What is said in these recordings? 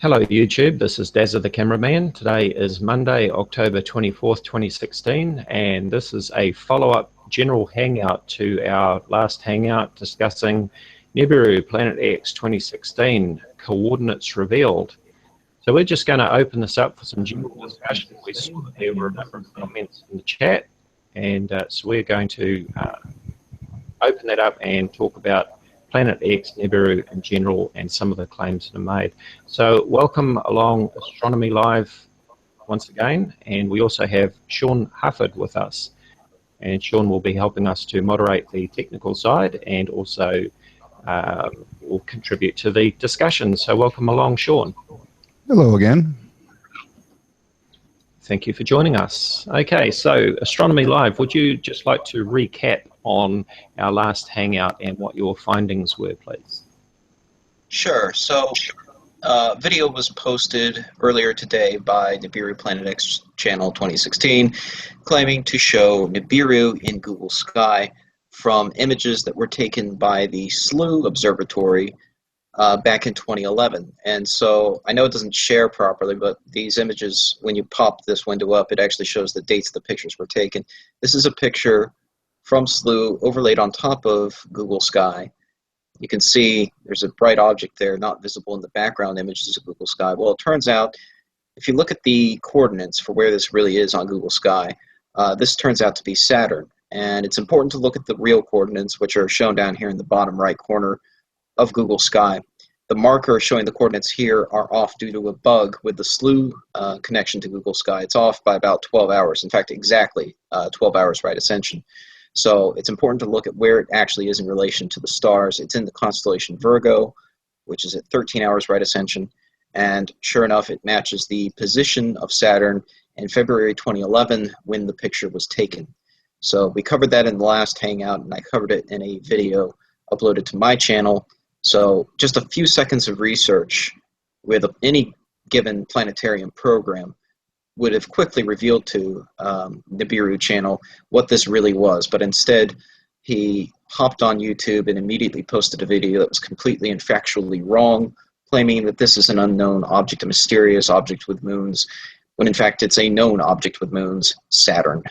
Hello YouTube, this is Dazzathecameraman. Today is Monday, October 24th, 2016, and this is a follow-up general hangout to our last hangout discussing Nibiru Planet X 2016, coordinates revealed. So we're just going to open this up for some general discussion. We saw that there were a number of comments in the chat, and so we're going to open that up and talk about Planet X, Nibiru in general, and some of the claims that are made. So welcome along Astronomy Live once again, and we also have Sean Hufford with us. And Sean will be helping us to moderate the technical side and also will contribute to the discussion. So welcome along, Sean. Hello again. Thank you for joining us. Okay, so Astronomy Live, would you just like to recap on our last hangout and what your findings were, please? Sure. So video was posted earlier today by Nibiru Planet X channel 2016 claiming to show Nibiru in Google Sky from images that were taken by the SLU observatory back in 2011. And so I know it doesn't share properly, but these images, when you pop this window up, it actually shows the dates the pictures were taken. This is a picture from SLU overlaid on top of Google Sky. You can see there's a bright object there not visible in the background images of Google Sky. Well, it turns out if you look at the coordinates for where this really is on Google Sky, this turns out to be Saturn. And it's important to look at the real coordinates, which are shown down here in the bottom right corner of Google Sky. The marker showing the coordinates here are off due to a bug with the SLU connection to Google Sky. It's off by about 12 hours. In fact, exactly 12 hours right ascension. So it's important to look at where it actually is in relation to the stars. It's in the constellation Virgo, which is at 13 hours right ascension. And sure enough, it matches the position of Saturn in February 2011 when the picture was taken. So we covered that in the last hangout, and I covered it in a video uploaded to my channel. So just a few seconds of research with any given planetarium program would have quickly revealed to Nibiru channel what this really was. But instead, he hopped on YouTube and immediately posted a video that was completely and factually wrong, claiming that this is an unknown object, a mysterious object with moons, when in fact it's a known object with moons, Saturn.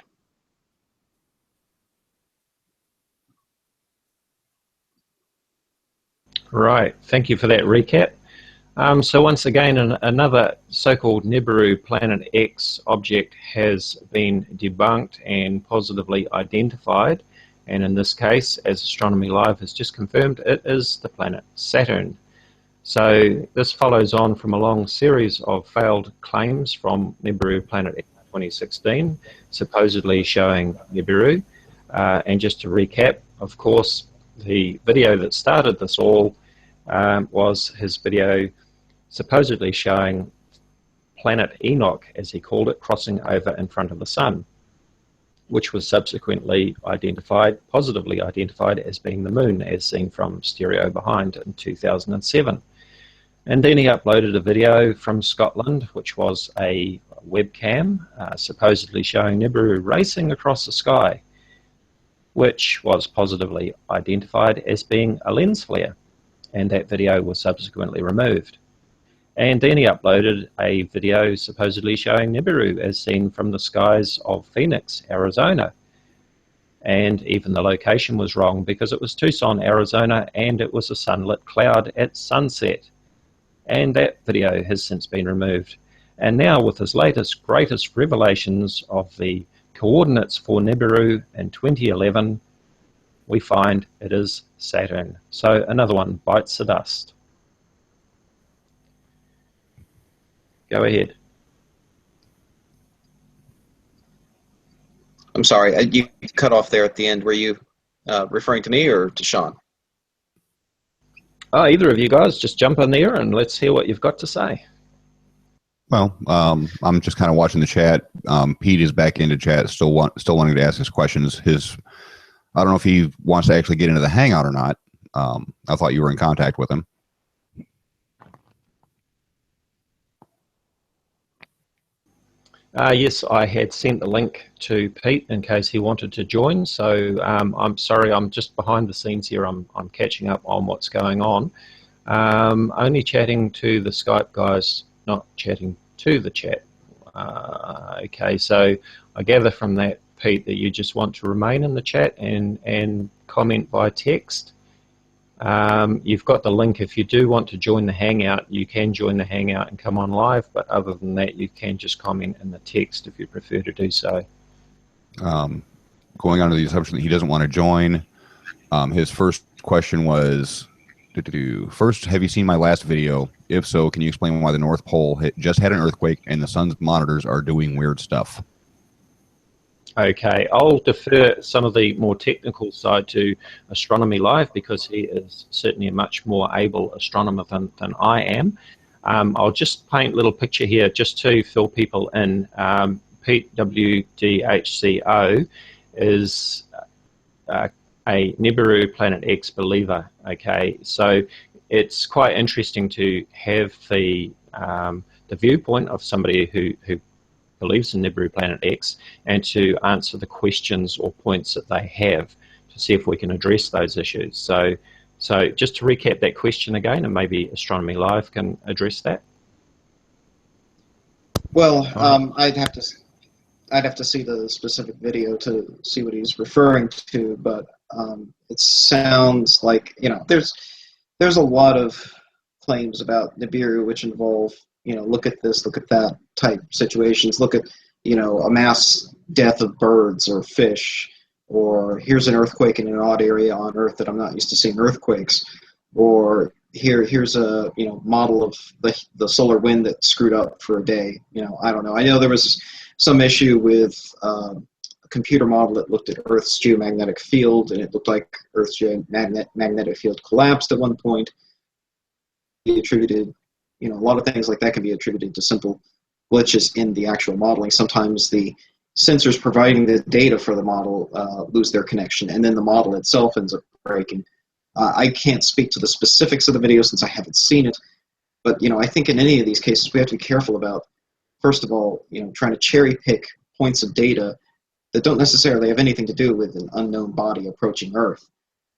Right, thank you for that recap. So once again, another so-called Nibiru Planet X object has been debunked and positively identified. And in this case, as Astronomy Live has just confirmed, it is the planet Saturn. So this follows on from a long series of failed claims from Nibiru Planet X 2016, supposedly showing Nibiru. And just to recap, of course, the video that started this all was his video supposedly showing planet Enoch, as he called it, crossing over in front of the sun, which was subsequently identified, positively identified as being the moon, as seen from stereo behind in 2007. And then he uploaded a video from Scotland, which was a webcam, supposedly showing Nibiru racing across the sky, which was positively identified as being a lens flare, and that video was subsequently removed. And then he uploaded a video supposedly showing Nibiru as seen from the skies of Phoenix, Arizona. And even the location was wrong because it was Tucson, Arizona, and it was a sunlit cloud at sunset. And that video has since been removed. And now with his latest, greatest revelations of the coordinates for Nibiru in 2011, we find it is Saturn. So another one bites the dust. Go ahead. I'm sorry, you cut off there at the end. Were you referring to me or to Sean? Oh, either of you guys, just jump in there and let's hear what you've got to say. Well, I'm just kind of watching the chat. Pete is back into chat, still wanting to ask his questions. I don't know if he wants to actually get into the hangout or not. I thought you were in contact with him. Yes, I had sent the link to Pete in case he wanted to join. So I'm sorry, I'm just behind the scenes here. I'm catching up on what's going on. Only chatting to the Skype guys, not chatting to the chat. Okay, so I gather from that, Pete, that you just want to remain in the chat and comment by text. You've got the link. If you do want to join the Hangout, you can join the Hangout and come on live, but other than that, you can just comment in the text if you prefer to do so. Going on to the assumption that he doesn't want to join, his first question was, first, have you seen my last video? If so, can you explain why the North Pole just had an earthquake and the sun's monitors are doing weird stuff? Okay, I'll defer some of the more technical side to Astronomy Live because he is certainly a much more able astronomer than I am. I'll just paint a little picture here just to fill people in. Pete, WTHCO, is a Nibiru Planet X believer. Okay, so it's quite interesting to have the viewpoint of somebody who believes in Nibiru Planet X and to answer the questions or points that they have to see if we can address those issues. So just to recap that question again, and maybe Astronomy Live can address that. Well, I'd have to see the specific video to see what he's referring to, but it sounds like, you know, there's a lot of claims about Nibiru which involve, you know, look at this, look at that type situations, look at, you know, a mass death of birds or fish, or here's an earthquake in an odd area on Earth that I'm not used to seeing earthquakes, or here's a, you know, model of the solar wind that screwed up for a day. You know, I don't know. I know there was some issue with a computer model that looked at Earth's geomagnetic field, and it looked like Earth's geomagnetic field collapsed at one point. He attributed, you know, a lot of things like that can be attributed to simple glitches in the actual modeling. Sometimes the sensors providing the data for the model lose their connection, and then the model itself ends up breaking. I can't speak to the specifics of the video since I haven't seen it, but, you know, I think in any of these cases we have to be careful about, first of all, you know, trying to cherry pick points of data that don't necessarily have anything to do with an unknown body approaching Earth.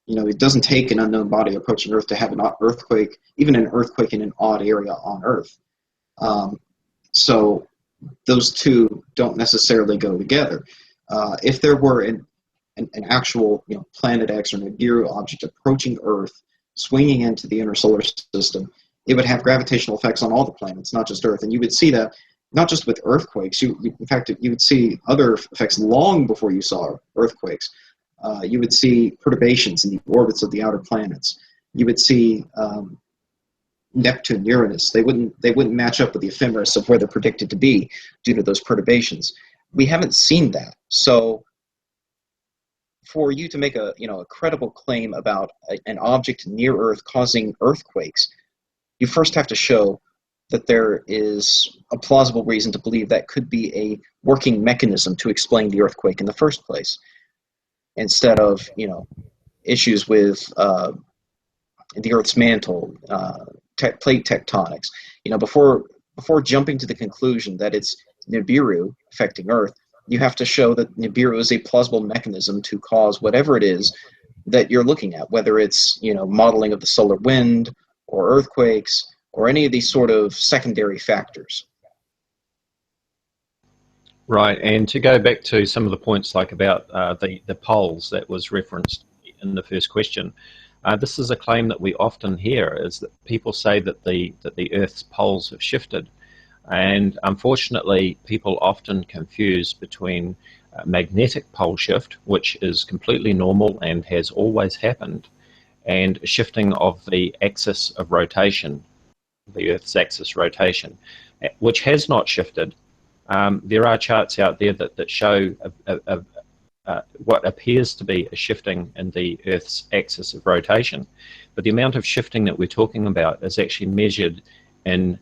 You know, it doesn't take an unknown body approaching Earth to have an earthquake, even an earthquake in an odd area on Earth. So those two don't necessarily go together. If there were an actual, you know, Planet X or Nibiru object approaching Earth, swinging into the inner solar system, it would have gravitational effects on all the planets, not just Earth. And you would see that not just with earthquakes. In fact, you would see other effects long before you saw earthquakes. You would see perturbations in the orbits of the outer planets. You would see Neptune, Uranus. They wouldn't match up with the ephemeris of where they're predicted to be due to those perturbations. We haven't seen that. So for you to make a credible claim about an object near Earth causing earthquakes, you first have to show that there is a plausible reason to believe that could be a working mechanism to explain the earthquake in the first place, instead of, you know, issues with the Earth's mantle, plate tectonics. You know, before jumping to the conclusion that it's Nibiru affecting Earth, you have to show that Nibiru is a plausible mechanism to cause whatever it is that you're looking at, whether it's, you know, modeling of the solar wind or earthquakes or any of these sort of secondary factors. Right, and to go back to some of the points like about the poles that was referenced in the first question, this is a claim that we often hear, is that people say that the Earth's poles have shifted, and unfortunately people often confuse between magnetic pole shift, which is completely normal and has always happened, and shifting of the axis of rotation, the Earth's axis rotation, which has not shifted. There are charts out there that show what appears to be a shifting in the Earth's axis of rotation, but the amount of shifting that we're talking about is actually measured in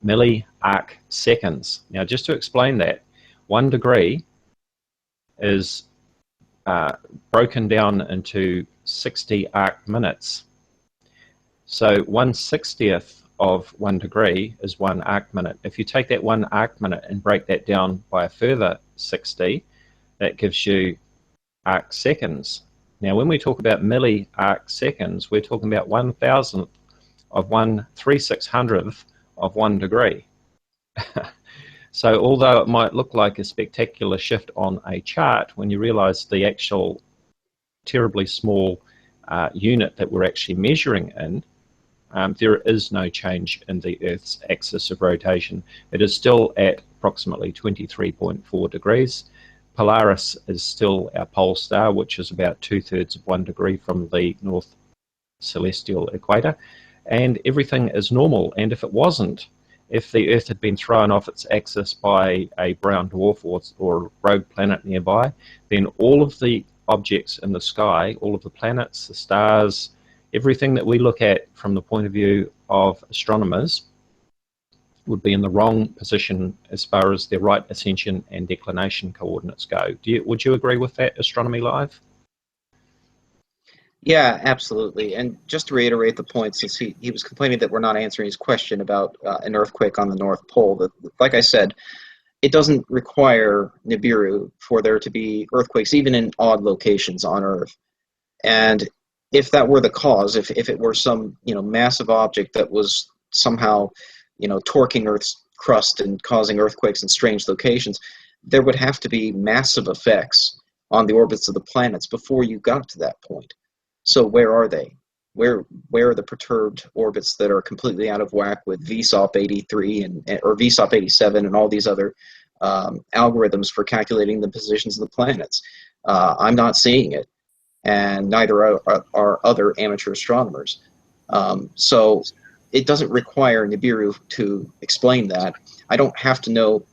milli-arc seconds. Now, just to explain that, 1 degree is broken down into 60 arc minutes. So 1/60th of 1 degree is 1 arc minute. If you take that 1 arc minute and break that down by a further 60, that gives you arc seconds. Now, when we talk about milli-arc seconds, we're talking about 1,000th of 1/3600th of 1 degree. So although it might look like a spectacular shift on a chart, when you realize the actual terribly small unit that we're actually measuring in, there is no change in the Earth's axis of rotation. It is still at approximately 23.4 degrees. Polaris is still our pole star, which is about 2/3 of 1 degree from the north celestial equator, and everything is normal. And if it wasn't, if the Earth had been thrown off its axis by a brown dwarf or rogue planet nearby, then all of the objects in the sky, all of the planets, the stars, everything that we look at from the point of view of astronomers would be in the wrong position as far as their right ascension and declination coordinates go. Would you agree with that, Astronomy Live? Yeah, absolutely. And just to reiterate the point, since he was complaining that we're not answering his question about an earthquake on the North Pole, that, like I said, it doesn't require Nibiru for there to be earthquakes, even in odd locations on Earth. And if that were the cause, if it were some massive object that was somehow torquing Earth's crust and causing earthquakes in strange locations, there would have to be massive effects on the orbits of the planets before you got to that point. So where are they? Where are the perturbed orbits that are completely out of whack with VSOP 83 or VSOP 87 and all these other algorithms for calculating the positions of the planets? I'm not seeing it, and neither are other amateur astronomers. So it doesn't require Nibiru to explain that. I don't have to know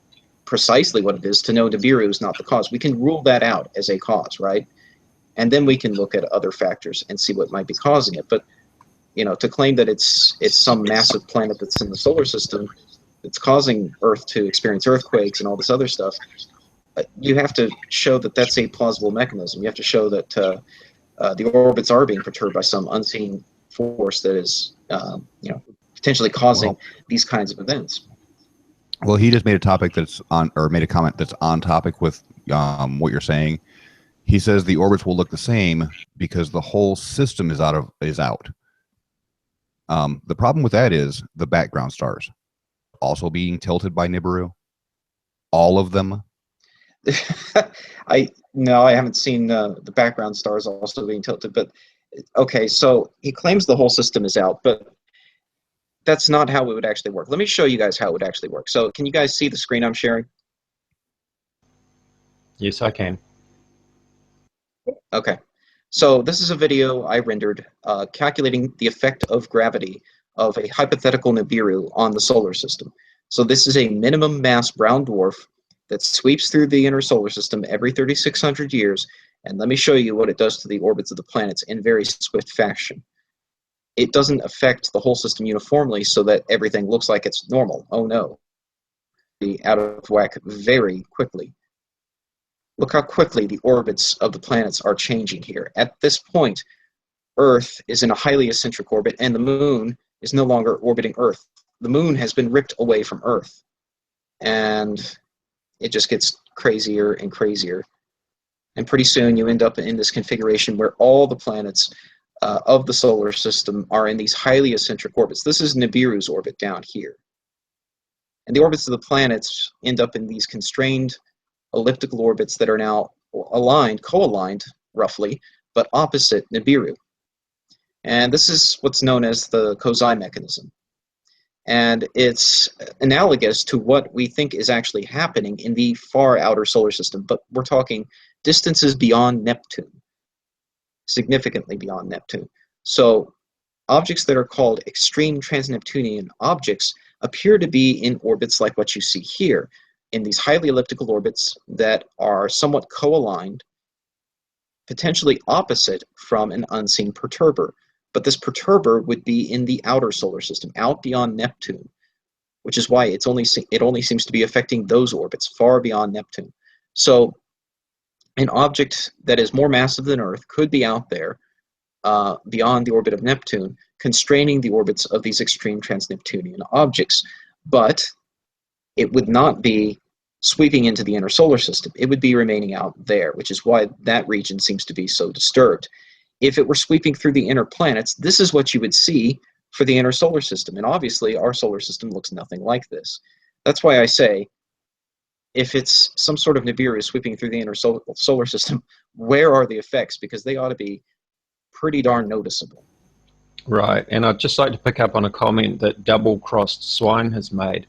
precisely what it is to know Nibiru is not the cause. We can rule that out as a cause, right? And then we can look at other factors and see what might be causing it. But to claim that it's some massive planet that's in the solar system that's causing Earth to experience earthquakes and all this other stuff, you have to show that that's a plausible mechanism. You have to show that the orbits are being perturbed by some unseen force that is potentially causing these kinds of events. Well, he just made a topic that's on, or made a comment that's on topic with what you're saying. He says the orbits will look the same because the whole system is out. The problem with that is the background stars also being tilted by Nibiru. All of them. I haven't seen the background stars also being tilted, but okay, so he claims the whole system is out, but that's not how it would actually work. Let me show you guys how it would actually work. So can you guys see the screen I'm sharing? Yes, I can. Okay, so this is a video I rendered calculating the effect of gravity of a hypothetical Nibiru on the solar system. So this is a minimum mass brown dwarf that sweeps through the inner solar system every 3,600 years, and let me show you what it does to the orbits of the planets in very swift fashion. It doesn't affect the whole system uniformly so that everything looks like it's normal. Oh no. Be out of whack very quickly. Look how quickly the orbits of the planets are changing here. At this point, Earth is in a highly eccentric orbit, and the Moon is no longer orbiting Earth. The Moon has been ripped away from Earth, and it just gets crazier and crazier. And pretty soon you end up in this configuration where all the planets of the solar system are in these highly eccentric orbits. This is Nibiru's orbit down here. And the orbits of the planets end up in these constrained elliptical orbits that are now aligned, co-aligned, roughly, but opposite Nibiru. And this is what's known as the Kozai mechanism. And it's analogous to what we think is actually happening in the far outer solar system, but we're talking distances beyond Neptune, significantly beyond Neptune. So objects that are called extreme trans-Neptunian objects appear to be in orbits like what you see here, in these highly elliptical orbits that are somewhat co-aligned, potentially opposite from an unseen perturber. But this perturber would be in the outer solar system, out beyond Neptune, which is why it only seems to be affecting those orbits far beyond Neptune. So an object that is more massive than Earth could be out there beyond the orbit of Neptune, constraining the orbits of these extreme trans-Neptunian objects. But it would not be sweeping into the inner solar system. It would be remaining out there, which is why that region seems to be so disturbed. If it were sweeping through the inner planets, this is what you would see for the inner solar system. And obviously, our solar system looks nothing like this. That's why I say, if it's some sort of Nibiru sweeping through the inner solar system, where are the effects? Because they ought to be pretty darn noticeable. Right, and I'd just like to pick up on a comment that Double-Crossed Swine has made.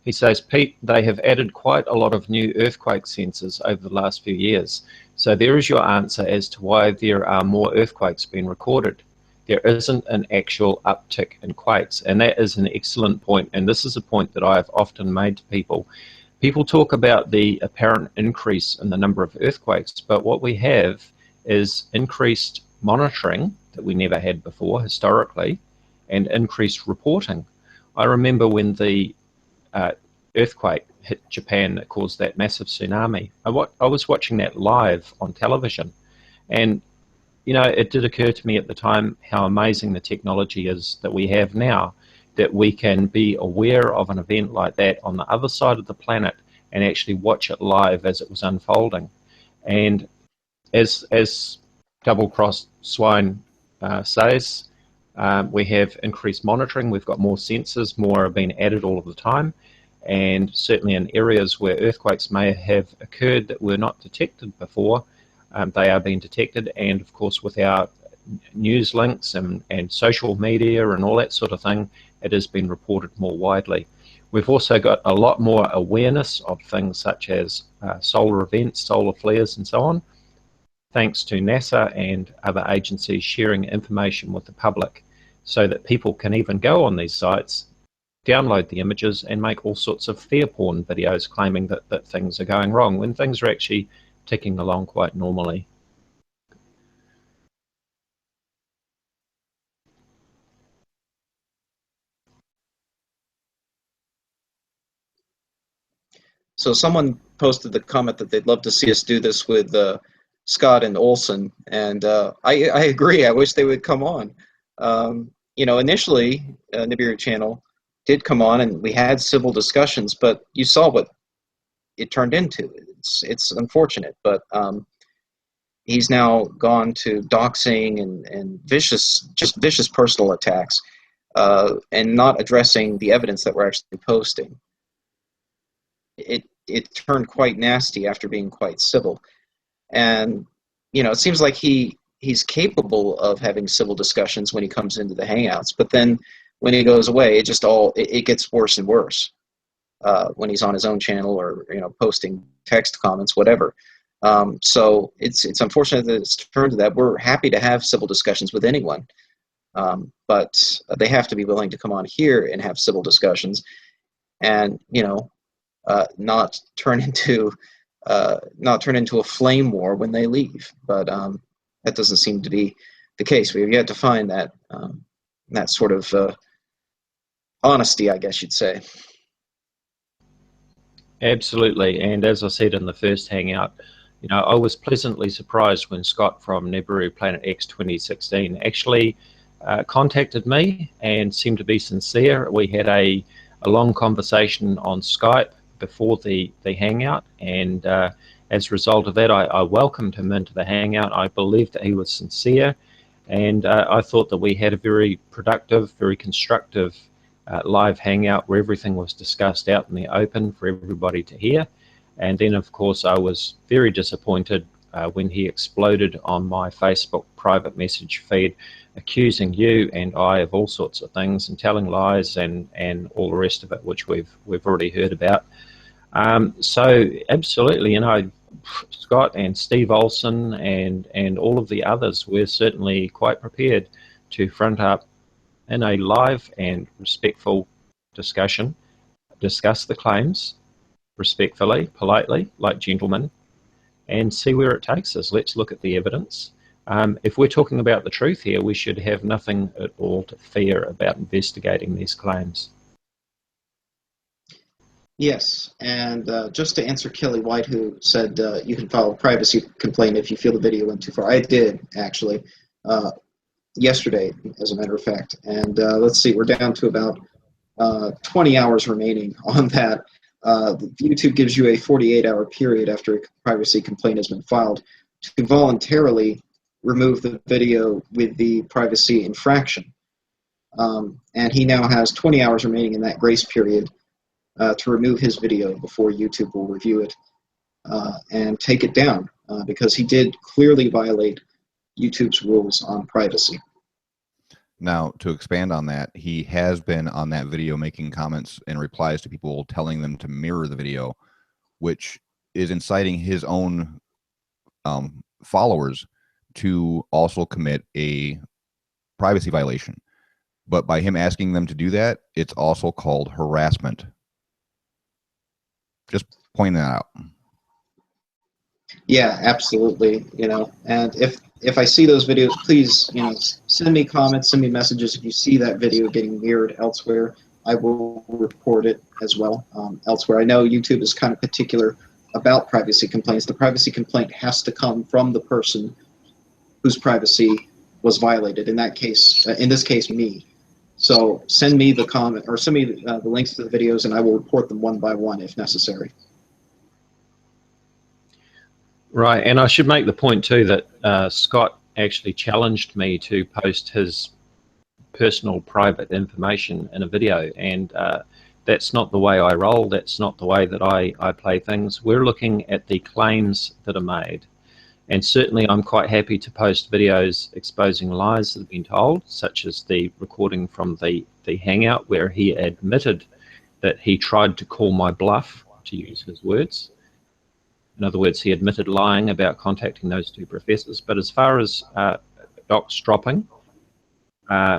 He says, Pete, they have added quite a lot of new earthquake sensors over the last few years. So there is your answer as to why there are more earthquakes being recorded. There isn't an actual uptick in quakes, and that is an excellent point, and this is a point that I have often made to people. People talk about the apparent increase in the number of earthquakes, but what we have is increased monitoring that we never had before historically, and increased reporting. I remember when the earthquake hit Japan that caused that massive tsunami. I was watching that live on television, and you know, it did occur to me at the time how amazing the technology is that we have now, that we can be aware of an event like that on the other side of the planet and actually watch it live as it was unfolding. And as Double-Crossed Swine says, we have increased monitoring, we've got more sensors, more are being added all of the time, and certainly in areas where earthquakes may have occurred that were not detected before, they are being detected. And of course, with our news links and social media and all that sort of thing, it has been reported more widely. We've also got a lot more awareness of things such as solar events, solar flares and so on, thanks to NASA and other agencies sharing information with the public so that people can even go on these sites, download the images and make all sorts of fear porn videos claiming that things are going wrong when things are actually ticking along quite normally. So someone posted the comment that they'd love to see us do this with Scott and Olson, and I agree. I wish they would come on. You know, initially, Nibiru Channel did come on, and we had civil discussions, but you saw what it turned into. It's unfortunate, but he's now gone to doxing and vicious personal attacks, and not addressing the evidence that we're actually posting. It turned quite nasty after being quite civil, and you know, it seems like he's capable of having civil discussions when he comes into the Hangouts, but then when he goes away, it gets worse and worse. When he's on his own channel or, you know, posting text comments, whatever. So it's unfortunate that it's turned to that. We're happy to have civil discussions with anyone, but they have to be willing to come on here and have civil discussions, and you know, not turn into a flame war when they leave. But that doesn't seem to be the case. We have yet to find that that sort of honesty, I guess you'd say. Absolutely, and as I said in the first Hangout, you know, I was pleasantly surprised when Scott from Nibiru Planet X 2016 actually contacted me and seemed to be sincere. We had a long conversation on Skype before the Hangout, and as a result of that, I welcomed him into the Hangout. I believed that he was sincere, and I thought that we had a very productive, very constructive live Hangout where everything was discussed out in the open for everybody to hear. And then, of course, I was very disappointed when he exploded on my Facebook private message feed, accusing you and I of all sorts of things and telling lies and all the rest of it, which we've already heard about. So absolutely, you know, Scott and Steve Olson and all of the others were certainly quite prepared to front up in a live and respectful discussion, discuss the claims respectfully, politely, like gentlemen, and see where it takes us. Let's look at the evidence. If we're talking about the truth here, we should have nothing at all to fear about investigating these claims. Yes, and just to answer Kelly White, who said you can file a privacy complaint if you feel the video went too far. I did, actually, yesterday, as a matter of fact. And let's see, we're down to about 20 hours remaining on that. YouTube gives you a 48-hour period after a privacy complaint has been filed to voluntarily remove the video with the privacy infraction. And he now has 20 hours remaining in that grace period to remove his video before YouTube will review it and take it down, because he did clearly violate YouTube's rules on privacy. Now, to expand on that, he has been on that video making comments and replies to people telling them to mirror the video, which is inciting his own followers to also commit a privacy violation. But by him asking them to do that, it's also called harassment. Just pointing that out. Yeah, absolutely. And if I see those videos, please, send me comments, send me messages. If you see that video getting mirrored elsewhere, I will report it as well elsewhere. I know YouTube is kind of particular about privacy complaints. The privacy complaint has to come from the person whose privacy was violated. In this case, me. So send me the comment, or send me the links to the videos, and I will report them one by one if necessary. Right, and I should make the point too that Scott actually challenged me to post his personal private information in a video, and that's not the way I roll, that's not the way that I play things. We're looking at the claims that are made, and certainly I'm quite happy to post videos exposing lies that have been told, such as the recording from the Hangout where he admitted that he tried to call my bluff, to use his words. In other words, he admitted lying about contacting those two professors. But as far as docs dropping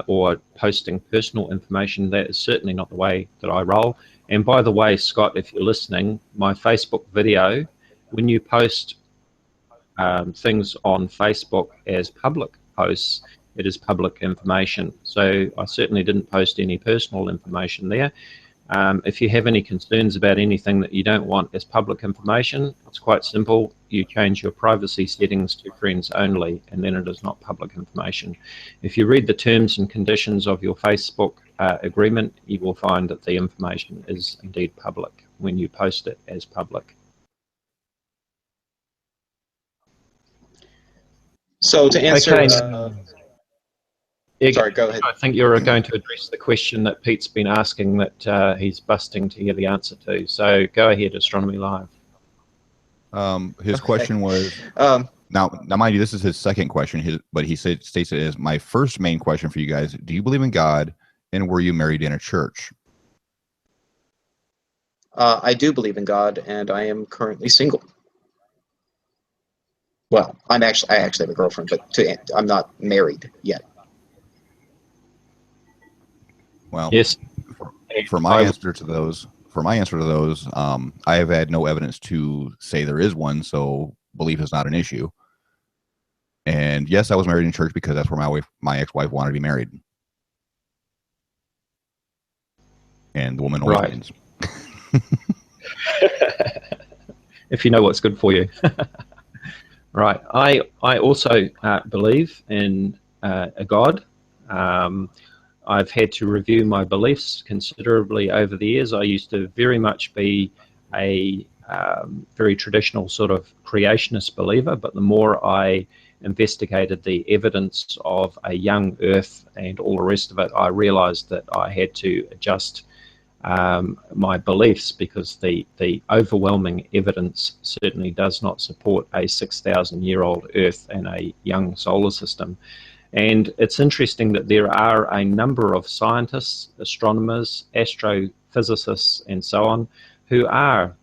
or posting personal information, that is certainly not the way that I roll. And by the way, Scott, if you're listening, my Facebook video, when you post things on Facebook as public posts, it is public information. So I certainly didn't post any personal information there. If you have any concerns about anything that you don't want as public information, it's quite simple. You change your privacy settings to friends only, and then it is not public information. If you read the terms and conditions of your Facebook agreement, you will find that the information is indeed public when you post it as public. So to answer... Okay. Sorry, go ahead. I think you're going to address the question that Pete's been asking that he's busting to hear the answer to. So go ahead, Astronomy Live. His question was, now mind you, this is his second question, but he states it as, my first main question for you guys, do you believe in God, and were you married in a church? I do believe in God, and I am currently single. Well, I actually have a girlfriend, but I'm not married yet. Well, yes. For my answer to those, I have had no evidence to say there is one, so belief is not an issue. And yes, I was married in church because that's where my ex-wife wanted to be married. And the woman always wins. If you know what's good for you. Right. I also believe in a God. I've had to review my beliefs considerably over the years. I used to very much be a very traditional sort of creationist believer, but the more I investigated the evidence of a young Earth and all the rest of it, I realized that I had to adjust my beliefs, because the overwhelming evidence certainly does not support a 6,000-year-old Earth and a young solar system. And it's interesting that there are a number of scientists, astronomers, astrophysicists, and so on, who are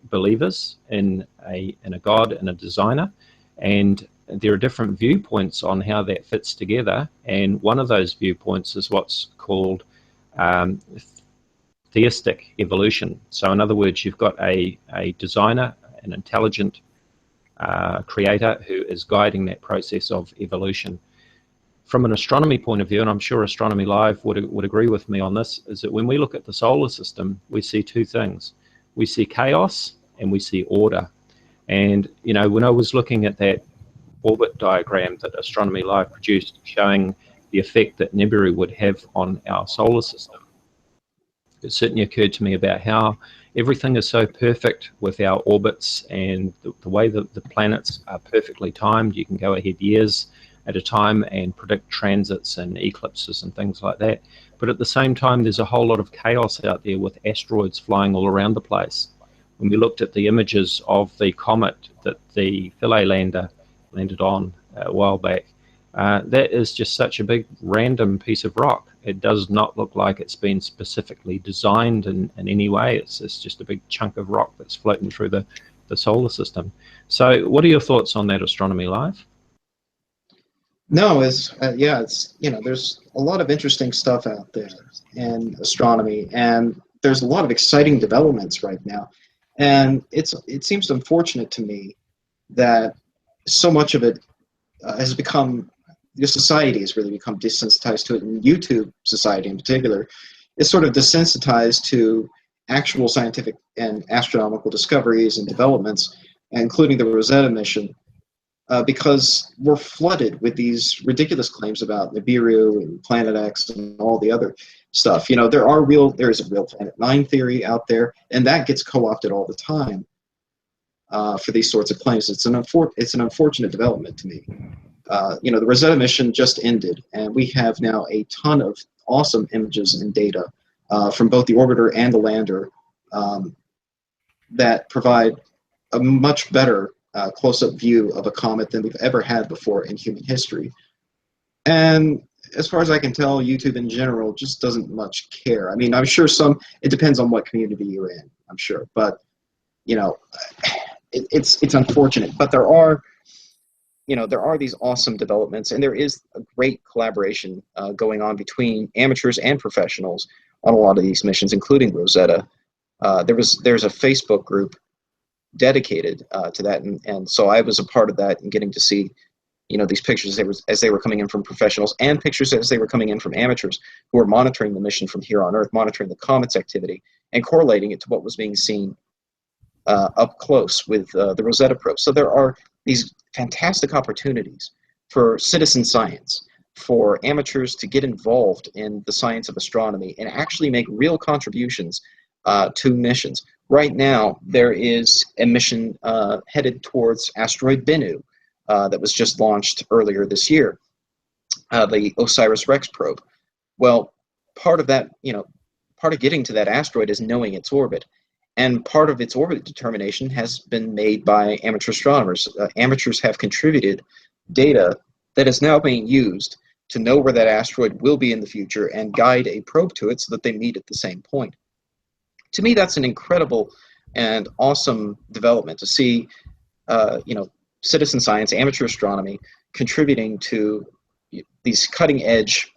believers in a God and a designer, and there are different viewpoints on how that fits together. And one of those viewpoints is what's called theistic evolution. So in other words, you've got a designer, an intelligent creator who is guiding that process of evolution. From an astronomy point of view, and I'm sure Astronomy Live would agree with me on this, is that when we look at the solar system, we see two things. We see chaos and we see order. And, you know, when I was looking at that orbit diagram that Astronomy Live produced showing the effect that Nibiru would have on our solar system, it certainly occurred to me about how everything is so perfect with our orbits and the way that the planets are perfectly timed. You can go ahead years at a time and predict transits and eclipses and things like that. But at the same time, there's a whole lot of chaos out there with asteroids flying all around the place. When we looked at the images of the comet that the Philae lander landed on a while back, that is just such a big random piece of rock. It does not look like it's been specifically designed in any way. It's just a big chunk of rock that's floating through the solar system. So what are your thoughts on that, Astronomy Live? No, yeah, it's, you know, there's a lot of interesting stuff out there in astronomy, and there's a lot of exciting developments right now. And it seems unfortunate to me that so much of it has become, the society has really become desensitized to it, and YouTube society in particular is sort of desensitized to actual scientific and astronomical discoveries and developments, including the Rosetta mission, because we're flooded with these ridiculous claims about Nibiru and Planet X and all the other stuff. You know, there is a real Planet 9 theory out there, and that gets co-opted all the time for these sorts of claims. It's an unfortunate development to me. You know, the Rosetta mission just ended, and we have now a ton of awesome images and data from both the orbiter and the lander that provide a much better close-up view of a comet than we've ever had before in human history. And as far as I can tell, YouTube in general just doesn't much care. I mean, I'm sure it depends on what community you're in, I'm sure. But, you know, it's unfortunate. But there are these awesome developments, and there is a great collaboration going on between amateurs and professionals on a lot of these missions, including Rosetta. There's a Facebook group dedicated to that, and so I was a part of that and getting to see, you know, these pictures as they were coming in from professionals, and pictures as they were coming in from amateurs who were monitoring the mission from here on Earth, monitoring the comet's activity and correlating it to what was being seen up close with the Rosetta probe. So there are these fantastic opportunities for citizen science, for amateurs to get involved in the science of astronomy and actually make real contributions to missions. Right now, there is a mission headed towards asteroid Bennu that was just launched earlier this year, the OSIRIS-REx probe. Well, part of that, you know, part of getting to that asteroid is knowing its orbit. And part of its orbit determination has been made by amateur astronomers. Amateurs have contributed data that is now being used to know where that asteroid will be in the future and guide a probe to it so that they meet at the same point. To me, that's an incredible and awesome development to see, you know, citizen science, amateur astronomy contributing to these cutting-edge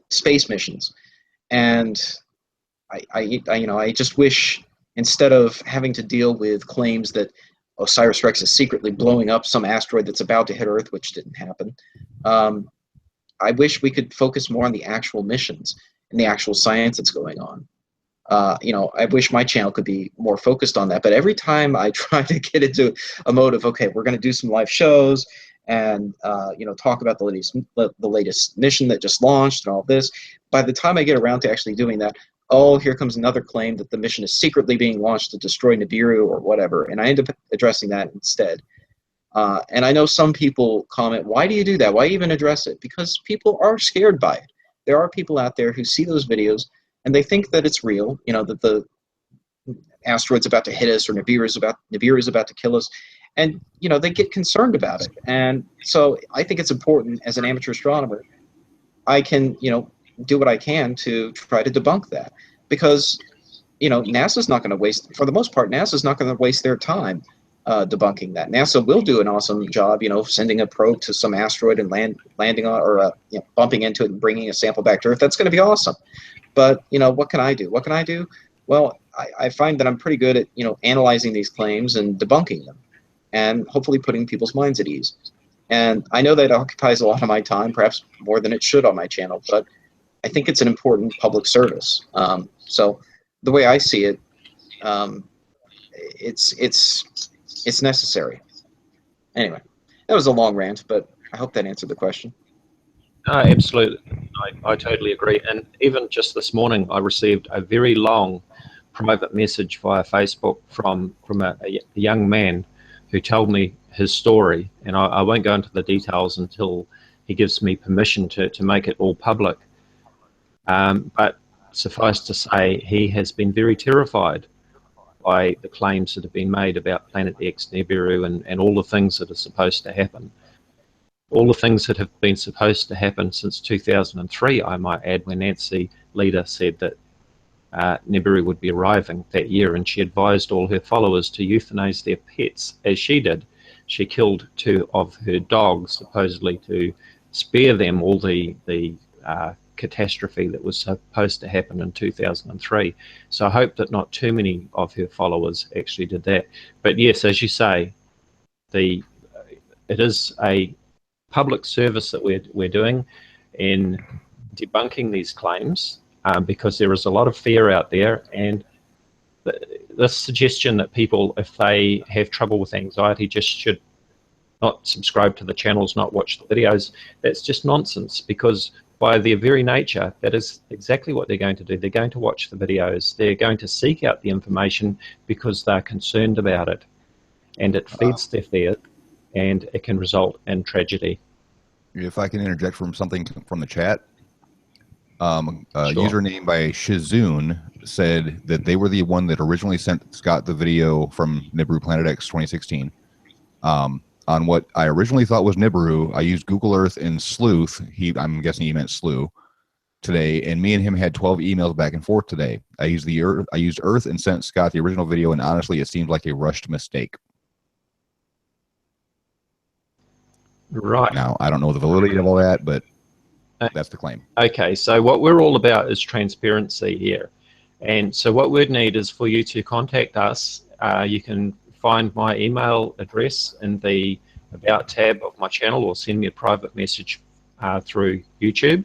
space missions. And I just wish, instead of having to deal with claims that OSIRIS-REx is secretly blowing up some asteroid that's about to hit Earth, which didn't happen, I wish we could focus more on the actual missions and the actual science that's going on. You know, I wish my channel could be more focused on that, but every time I try to get into a mode of, okay, we're going to do some live shows and you know, talk about the latest mission that just launched and all this, by the time I get around to actually doing that, oh, here comes another claim that the mission is secretly being launched to destroy Nibiru or whatever, and I end up addressing that instead. And I know some people comment, why do you do that? Why even address it? Because people are scared by it. There are people out there who see those videos and they think that it's real, you know, that the asteroid's about to hit us or Nibiru is about to kill us. And, you know, they get concerned about it. And so I think it's important, as an amateur astronomer, I can, you know, do what I can to try to debunk that. Because, you know, NASA's not going to waste, for the most part, NASA's not going to waste their time debunking that. NASA will do an awesome job, you know, sending a probe to some asteroid and landing on, or you know, bumping into it and bringing a sample back to Earth. That's going to be awesome. But, you know, what can I do? What can I do? Well, I find that I'm pretty good at, you know, analyzing these claims and debunking them, and hopefully putting people's minds at ease. And I know that occupies a lot of my time, perhaps more than it should on my channel, but I think it's an important public service. So the way I see it, it's necessary. Anyway, that was a long rant, but I hope that answered the question. Absolutely. I totally agree. And even just this morning, I received a very long private message via Facebook from a young man who told me his story, and I won't go into the details until he gives me permission to make it all public. But suffice to say, he has been very terrified by the claims that have been made about Planet X, Nibiru, and all the things that are supposed to happen. All the things that have been supposed to happen since 2003, I might add, when Nancy Leader said that Nibiru would be arriving that year, and she advised all her followers to euthanize their pets, as she did. She killed 2 of her dogs, supposedly to spare them all the catastrophe that was supposed to happen in 2003. So I hope that not too many of her followers actually did that. But yes, as you say, it is a public service that we're doing in debunking these claims, because there is a lot of fear out there, and this suggestion that people, if they have trouble with anxiety, just should not subscribe to the channels, not watch the videos, that's just nonsense, because by their very nature, that is exactly what they're going to do. They're going to watch the videos. They're going to seek out the information because they're concerned about it, and it feeds their fear, and it can result in tragedy. If I can interject from something from the chat, Sure. Username by Shizoon said that they were the one that originally sent Scott the video from Nibiru Planet X 2016. On what I originally thought was Nibiru, I used Google Earth and Sleuth. I'm guessing he meant Slew today, and me and him had 12 emails back and forth today. I used Earth and sent Scott the original video, and honestly, it seemed like a rushed mistake. Right. Now, I don't know the validity of all that, but that's the claim. Okay, so what we're all about is transparency here. And so what we'd need is for you to contact us. You can find my email address in the About tab of my channel, or send me a private message through YouTube.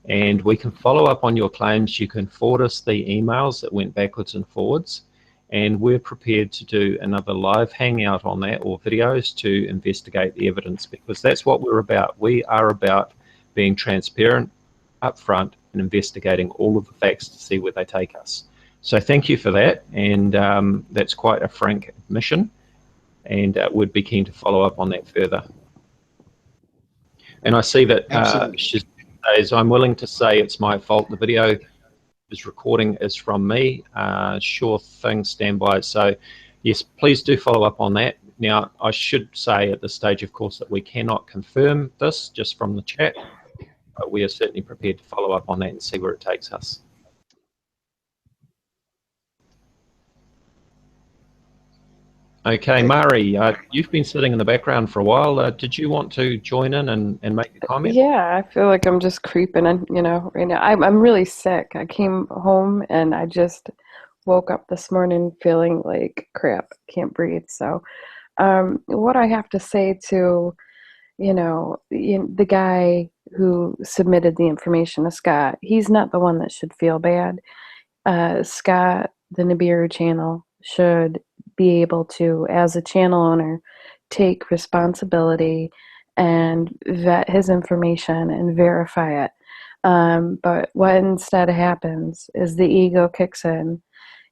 And we can follow up on your claims. You can forward us the emails that went backwards and forwards. And we're prepared to do another live hangout on that, or videos, to investigate the evidence, because that's what we're about. We are about being transparent, upfront, and investigating all of the facts to see where they take us. So thank you for that, and that's quite a frank admission, and we'd be keen to follow up on that further. And I see that she says, I'm willing to say it's my fault. The video is recording is from me. Sure thing, stand by. So yes, please do follow up on that. Now, I should say at this stage, of course, that we cannot confirm this just from the chat, but we are certainly prepared to follow up on that and see where it takes us. Okay, Mari, you've been sitting in the background for a while. Did you want to join in and make a comment? Yeah, I feel like I'm just creeping in, right now. I'm really sick. I came home and I just woke up this morning feeling like crap. Can't breathe. So what I have to say to, the guy who submitted the information to Scott, he's not the one that should feel bad. Scott, the Nibiru channel, should be able to, as a channel owner, take responsibility and vet his information and verify it. But what instead happens is the ego kicks in.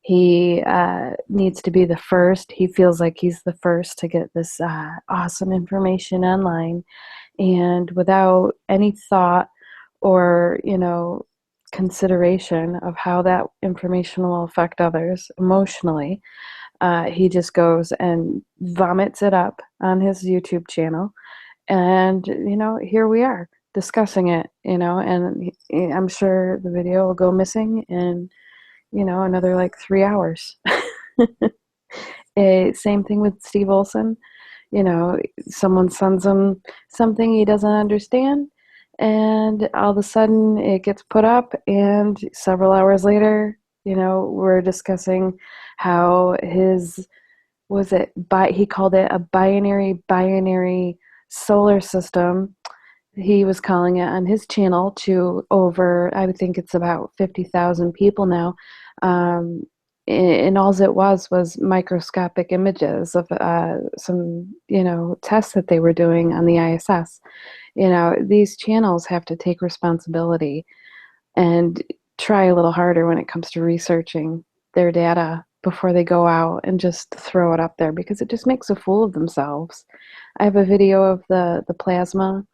He needs to be the first. He feels like he's the first to get this awesome information online, and without any thought or consideration of how that information will affect others emotionally, he just goes and vomits it up on his YouTube channel, and here we are discussing it, and I'm sure the video will go missing in another like 3 hours. Same thing with Steve Olson. Someone sends him something he doesn't understand, and all of a sudden it gets put up, and several hours later, we're discussing how he called it a binary solar system. He was calling it on his channel to over, I would think it's about 50,000 people now. And all it was microscopic images of some, tests that they were doing on the ISS. These channels have to take responsibility and try a little harder when it comes to researching their data before they go out and just throw it up there, because it just makes a fool of themselves. I have a video of the plasma,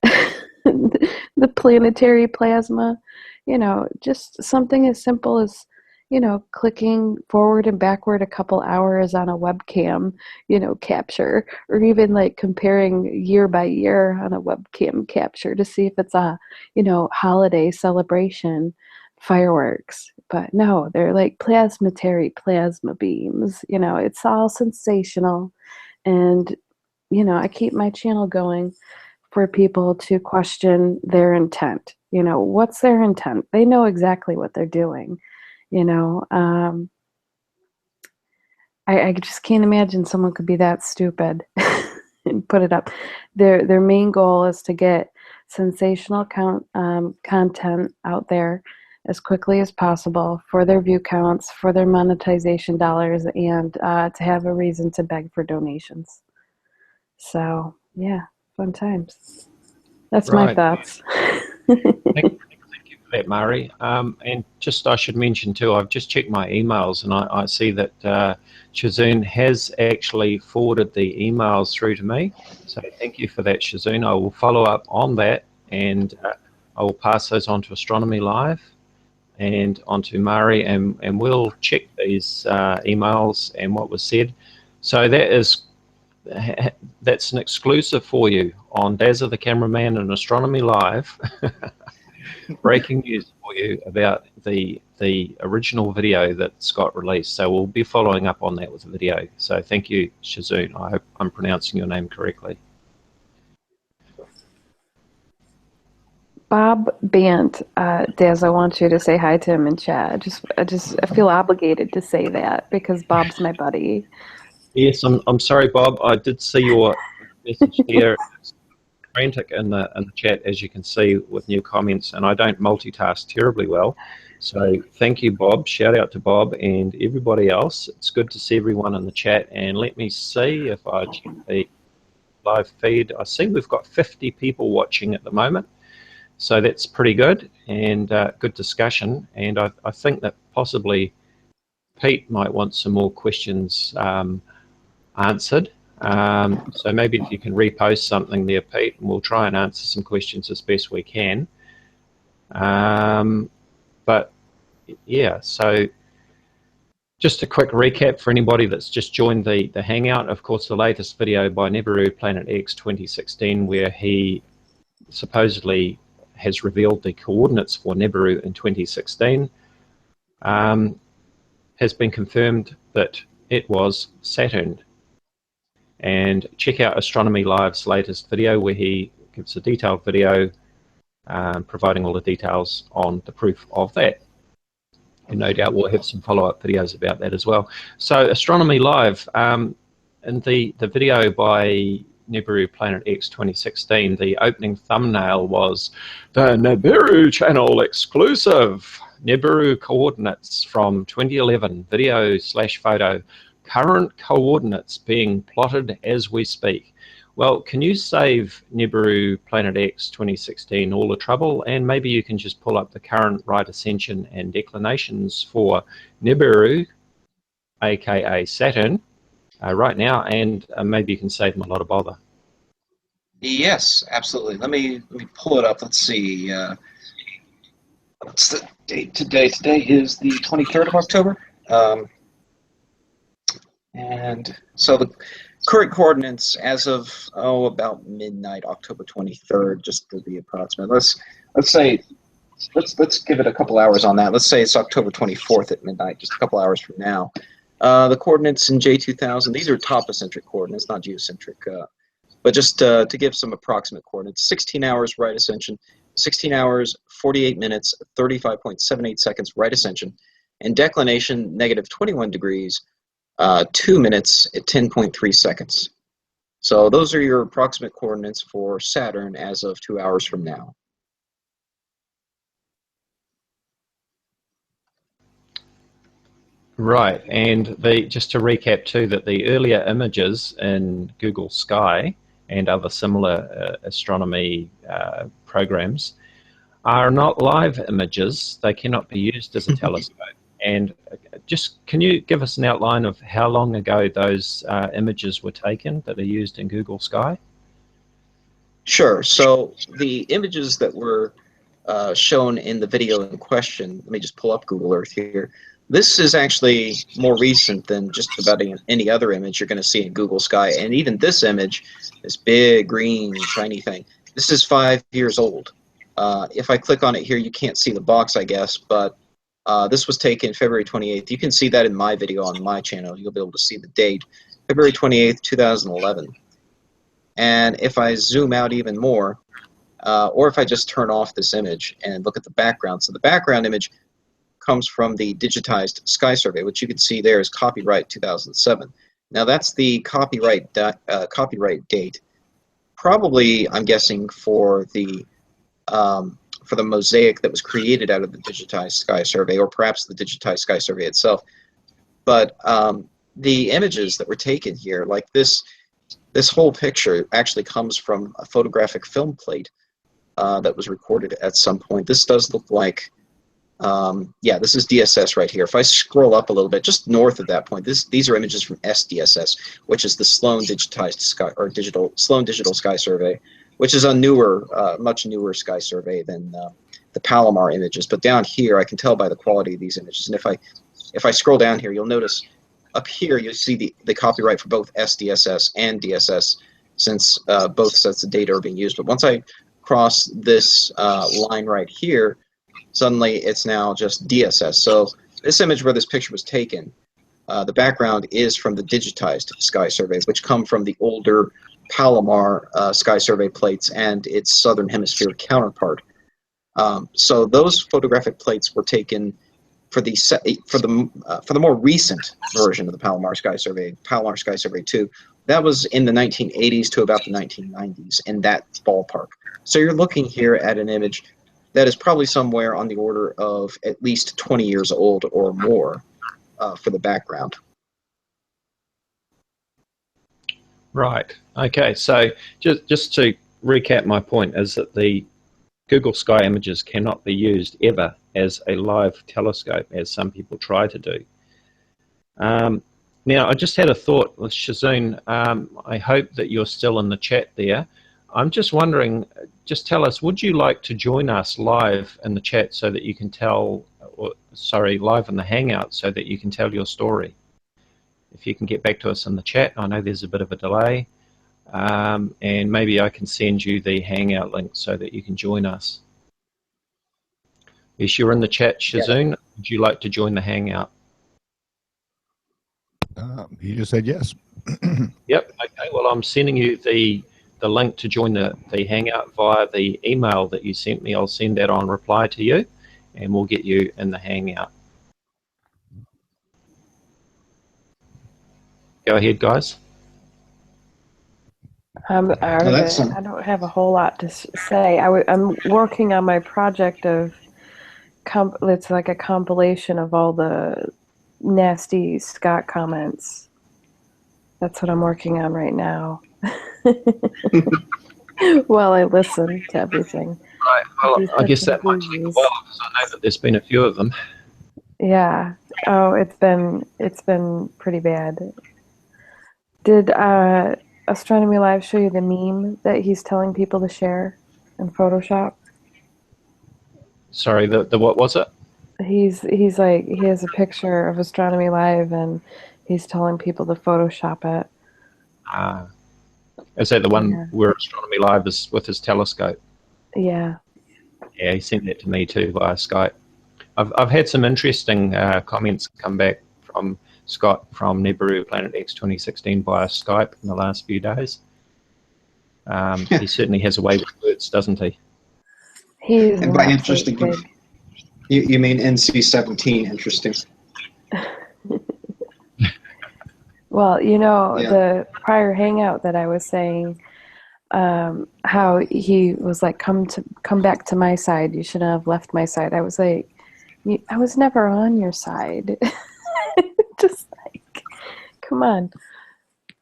the planetary plasma, you know, just something as simple as, you know, clicking forward and backward a couple hours on a webcam, you know, capture, or even like comparing year by year on a webcam capture to see if it's a, you know, holiday celebration, fireworks. But no, they're like plasmatary plasma beams, you know, it's all sensational. And, you know, I keep my channel going for people to question their intent. You know, what's their intent? They know exactly what they're doing. You know, I just can't imagine someone could be that stupid and put it up. Their main goal is to get sensational content out there as quickly as possible for their view counts, for their monetization dollars, and to have a reason to beg for donations. So, yeah, fun times. That's my thoughts. Thank you for that, Mari. And just I should mention too, I've just checked my emails, and I see that Shazun has actually forwarded the emails through to me. So thank you for that, Shazun. I will follow up on that, and I will pass those on to Astronomy Live and onto Mari, and we'll check these emails and what was said. So that's an exclusive for you on Dazza the Cameraman and Astronomy Live. Breaking news for you about the original video that's got released. So we'll be following up on that with a video. So thank you, Shazun. I hope I'm pronouncing your name correctly. Bob Bant, Daz, I want you to say hi to him in chat. I feel obligated to say that because Bob's my buddy. Yes, I'm sorry, Bob. I did see your message there. It's frantic in the chat, as you can see, with new comments, and I don't multitask terribly well. So thank you, Bob. Shout out to Bob and everybody else. It's good to see everyone in the chat. And let me see if I check the live feed. I see we've got 50 people watching at the moment. So that's pretty good, and good discussion. And I think that possibly Pete might want some more questions answered. So maybe if you can repost something there, Pete, and we'll try and answer some questions as best we can. But yeah, so just a quick recap for anybody that's just joined the Hangout. Of course, the latest video by Nibiru, Planet X 2016, where he supposedly has revealed the coordinates for Nibiru in 2016, has been confirmed that it was Saturn. And check out Astronomy Live's latest video, where he gives a detailed video providing all the details on the proof of that. And no doubt we'll have some follow-up videos about that as well. So Astronomy Live, in the video by Nibiru Planet X 2016, the opening thumbnail was the Nibiru channel exclusive. Nibiru coordinates from 2011, video/photo. Current coordinates being plotted as we speak. Well, can you save Nibiru Planet X 2016 all the trouble, and maybe you can just pull up the current right ascension and declinations for Nibiru, aka Saturn, right now, and maybe you can save them a lot of bother. Yes, absolutely. Let me pull it up. Let's see. What's the date today? Today is the 23rd of October. And so the current coordinates as of about midnight, October 23rd, just to be approximate. Let's give it a couple hours on that. Let's say it's October 24th at midnight, just a couple hours from now. The coordinates in J2000, these are topocentric coordinates, not geocentric, but just to give some approximate coordinates. 16 hours right ascension, 16 hours, 48 minutes, 35.78 seconds right ascension, and declination negative 21 degrees, 2 minutes at 10.3 seconds. So those are your approximate coordinates for Saturn as of 2 hours from now. Right, and just to recap too, that the earlier images in Google Sky and other similar astronomy programs are not live images. They cannot be used as a telescope. And just can you give us an outline of how long ago those images were taken that are used in Google Sky? Sure. So the images that were shown in the video in question, let me just pull up Google Earth here. This is actually more recent than just about any other image you're going to see in Google Sky. And even this image, this big, green, shiny thing, this is 5 years old. If I click on it here, you can't see the box, I guess, but this was taken February 28th. You can see that in my video on my channel. You'll be able to see the date, February 28th, 2011. And if I zoom out even more, or if I just turn off this image and look at the background. So the background image comes from the digitized sky survey, which you can see there is copyright 2007. Now that's the copyright date. Probably, I'm guessing, for the mosaic that was created out of the digitized sky survey, or perhaps the digitized sky survey itself. But the images that were taken here, like this whole picture, actually comes from a photographic film plate that was recorded at some point. This does look like, yeah, this is DSS right here. If I scroll up a little bit, just north of that point, these are images from SDSS, which is the Sloan digitized sky, or Sloan digital sky survey, which is a newer, much newer sky survey than the Palomar images. But down here, I can tell by the quality of these images. And if I scroll down here, you'll notice up here you see the copyright for both SDSS and DSS, since both sets of data are being used. But once I cross this line right here, suddenly it's now just DSS. So this image where this picture was taken, the background is from the digitized sky surveys, which come from the older Palomar sky survey plates and its southern hemisphere counterpart. So those photographic plates were taken for the more recent version of the Palomar Sky Survey, Palomar Sky Survey 2. That was in the 1980s to about the 1990s, in that ballpark. So you're looking here at an image that is probably somewhere on the order of at least 20 years old or more for the background. Right. Okay. So just to recap, my point is that the Google Sky images cannot be used ever as a live telescope, as some people try to do. Now, I just had a thought with Shazoon. I hope that you're still in the chat there. I'm just wondering, just tell us, would you like to join us live in the chat so that you can tell, or sorry, live in the Hangout so that you can tell your story? If you can get back to us in the chat, I know there's a bit of a delay, and maybe I can send you the Hangout link so that you can join us. Yes, you're in the chat, Shazoon. Yeah. Would you like to join the Hangout? He just said yes. Yep. Okay. Well, I'm sending you the link to join the Hangout via the email that you sent me. I'll send that on reply to you, and we'll get you in the Hangout. Go ahead, guys. I don't have a whole lot to say. I'm working on my project of, it's like a compilation of all the nasty Scott comments. That's what I'm working on right now. While I listen to everything. Right. Well, I guess that might take a while because I know that there's been a few of them. Yeah. Oh, it's been pretty bad. Did Astronomy Live show you the meme that he's telling people to share in Photoshop? Sorry, the what was it? He's like, he has a picture of Astronomy Live and he's telling people to Photoshop it. Is that the one where Astronomy Live is with his telescope? Yeah. Yeah, he sent that to me too via Skype. I've had some interesting comments come back from Scott from Nibiru Planet X 2016 via Skype in the last few days. He certainly has a way with words, doesn't he? He's and by interesting, you mean NC-17 interesting. Well, you know, the prior Hangout that I was saying, how he was like, come back to my side. You shouldn't have left my side. I was like, I was never on your side. Just like, come on.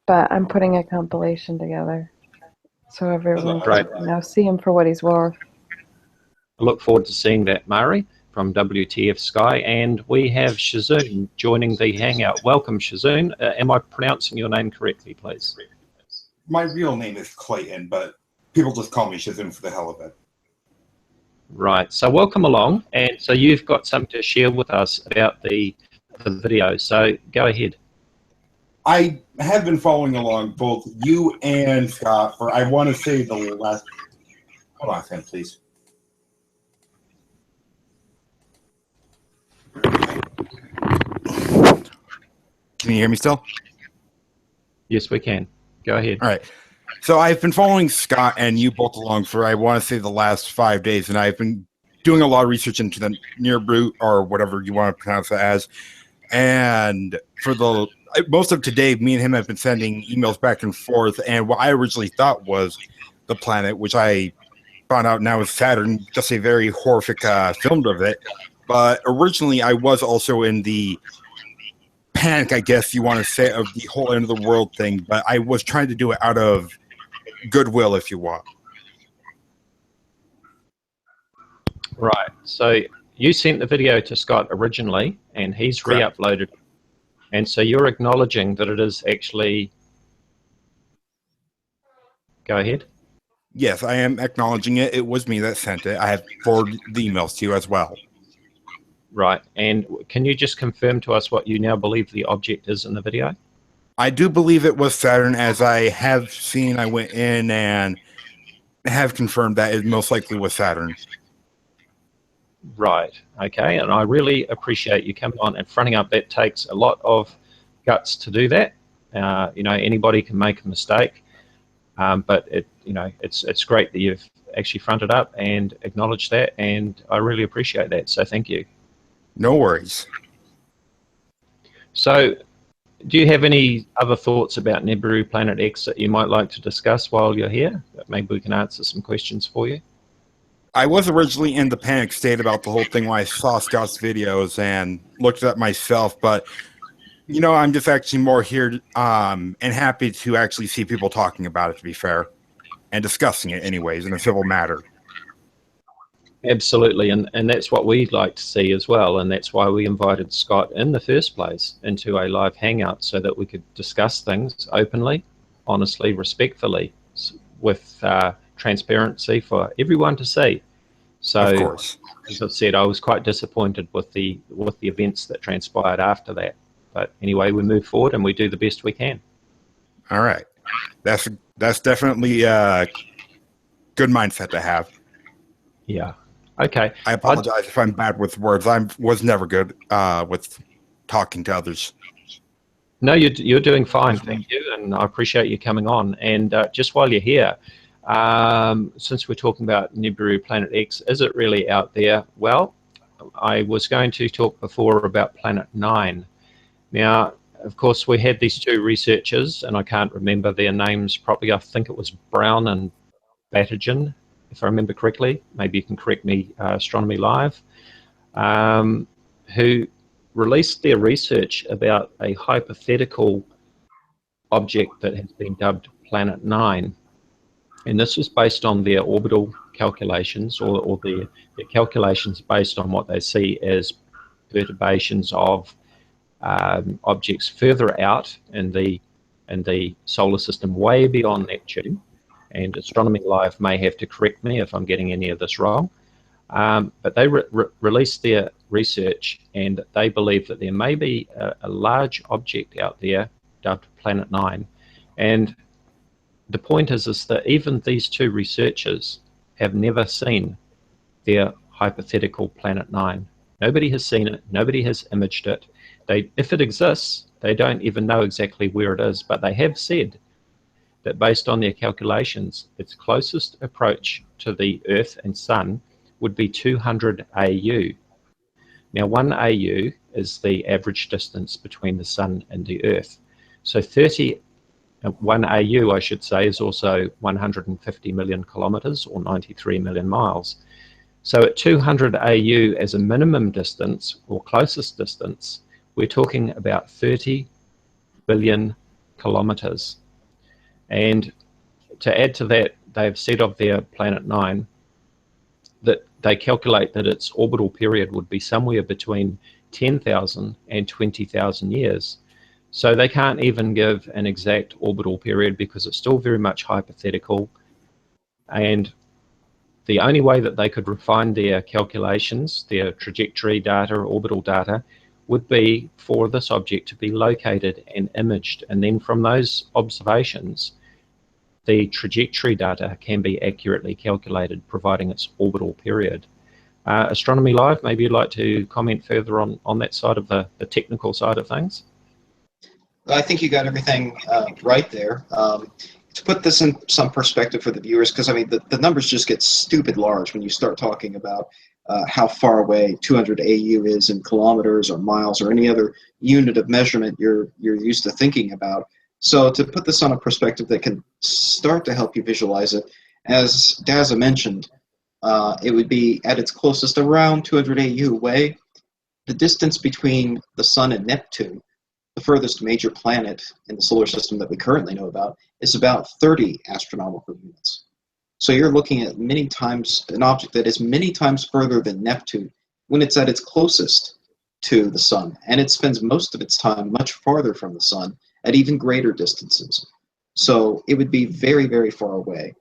But I'm putting a compilation together so everyone can now see him for what he's worth. I look forward to seeing that, Mari. from WTF Sky, and we have Shazoon joining the Hangout. Welcome, Shazoon. Am I pronouncing your name correctly, please? My real name is Clayton, but people just call me Shazoon for the hell of it. Right, so welcome along, and so you've got something to share with us about the video, so go ahead. I have been following along both you and Scott for, I want to say, the last... Hold on a second, please. Can you hear me still? Yes, we can. Go ahead. All right. So I've been following Scott and you both along for, I want to say, the last 5 days, and I've been doing a lot of research into the Nibiru, or whatever you want to pronounce it as. And for the most of today, me and him have been sending emails back and forth, and what I originally thought was the planet, which I found out now is Saturn, just a very horrific film of it. But originally, I was also in the panic, I guess you want to say, of the whole end of the world thing, but I was trying to do it out of goodwill, if you want. Right, so you sent the video to Scott originally, and he's re-uploaded it. And so you're acknowledging that it is actually... Go ahead. Yes, I am acknowledging it. It was me that sent it. I have forwarded the emails to you as well. Right, and can you just confirm to us what you now believe the object is in the video? I do believe it was Saturn, as I have seen. I went in and have confirmed that it most likely was Saturn. Right, okay, and I really appreciate you coming on and fronting up. That takes a lot of guts to do that. You know, anybody can make a mistake, but it's great that you've actually fronted up and acknowledged that, and I really appreciate that, so thank you. No worries. So, do you have any other thoughts about Nibiru Planet X that you might like to discuss while you're here? Maybe we can answer some questions for you. I was originally in the panic state about the whole thing when I saw Scott's videos and looked at myself, but you know, I'm just actually more here and happy to actually see people talking about it, to be fair, and discussing it anyways in a civil matter. Absolutely, and that's what we'd like to see as well, and that's why we invited Scott in the first place into a live hangout, so that we could discuss things openly, honestly, respectfully, with transparency for everyone to see. So, of course, as I've said, I was quite disappointed with the events that transpired after that. But anyway, we move forward and we do the best we can. All right, that's definitely a good mindset to have. Yeah. Okay. I apologize if I'm bad with words. I was never good with talking to others. No, you're doing fine, thank you, and I appreciate you coming on. And just while you're here, since we're talking about Nibiru Planet X, is it really out there? Well, I was going to talk before about Planet 9. Now, of course, we had these two researchers, and I can't remember their names properly. I think it was Brown and Battigan, if I remember correctly. Maybe you can correct me, Astronomy Live, who released their research about a hypothetical object that has been dubbed Planet 9. And this was based on their orbital calculations, or their calculations based on what they see as perturbations of objects further out in the solar system, way beyond Neptune. And Astronomy Live may have to correct me if I'm getting any of this wrong. But they released their research, and they believe that there may be a large object out there dubbed Planet 9. And the point is that even these two researchers have never seen their hypothetical Planet 9. Nobody has seen it. Nobody has imaged it. If it exists, they don't even know exactly where it is, but they have said that based on their calculations, its closest approach to the Earth and Sun would be 200 AU. Now, 1 AU is the average distance between the Sun and the Earth. So 1 AU, I should say, is also 150 million kilometers, or 93 million miles. So at 200 AU as a minimum distance, or closest distance, we're talking about 30 billion kilometers. And to add to that, they've said of their Planet 9 that they calculate that its orbital period would be somewhere between 10,000 and 20,000 years. So they can't even give an exact orbital period because it's still very much hypothetical. And the only way that they could refine their calculations, their trajectory data, orbital data, would be for this object to be located and imaged. And then from those observations, the trajectory data can be accurately calculated, providing its orbital period. Astronomy Live, maybe you'd like to comment further on that side of the technical side of things? I think you got everything right there. To put this in some perspective for the viewers, because I mean the numbers just get stupid large when you start talking about how far away 200 AU is in kilometers or miles or any other unit of measurement you're used to thinking about. So to put this on a perspective that can start to help you visualize it, as Dazza mentioned, it would be at its closest around 200 AU away. The distance between the Sun and Neptune, the furthest major planet in the solar system that we currently know about, is about 30 astronomical units. So you're looking at many times an object that is many times further than Neptune when it's at its closest to the Sun, and it spends most of its time much farther from the Sun at even greater distances. So it would be very, very far away.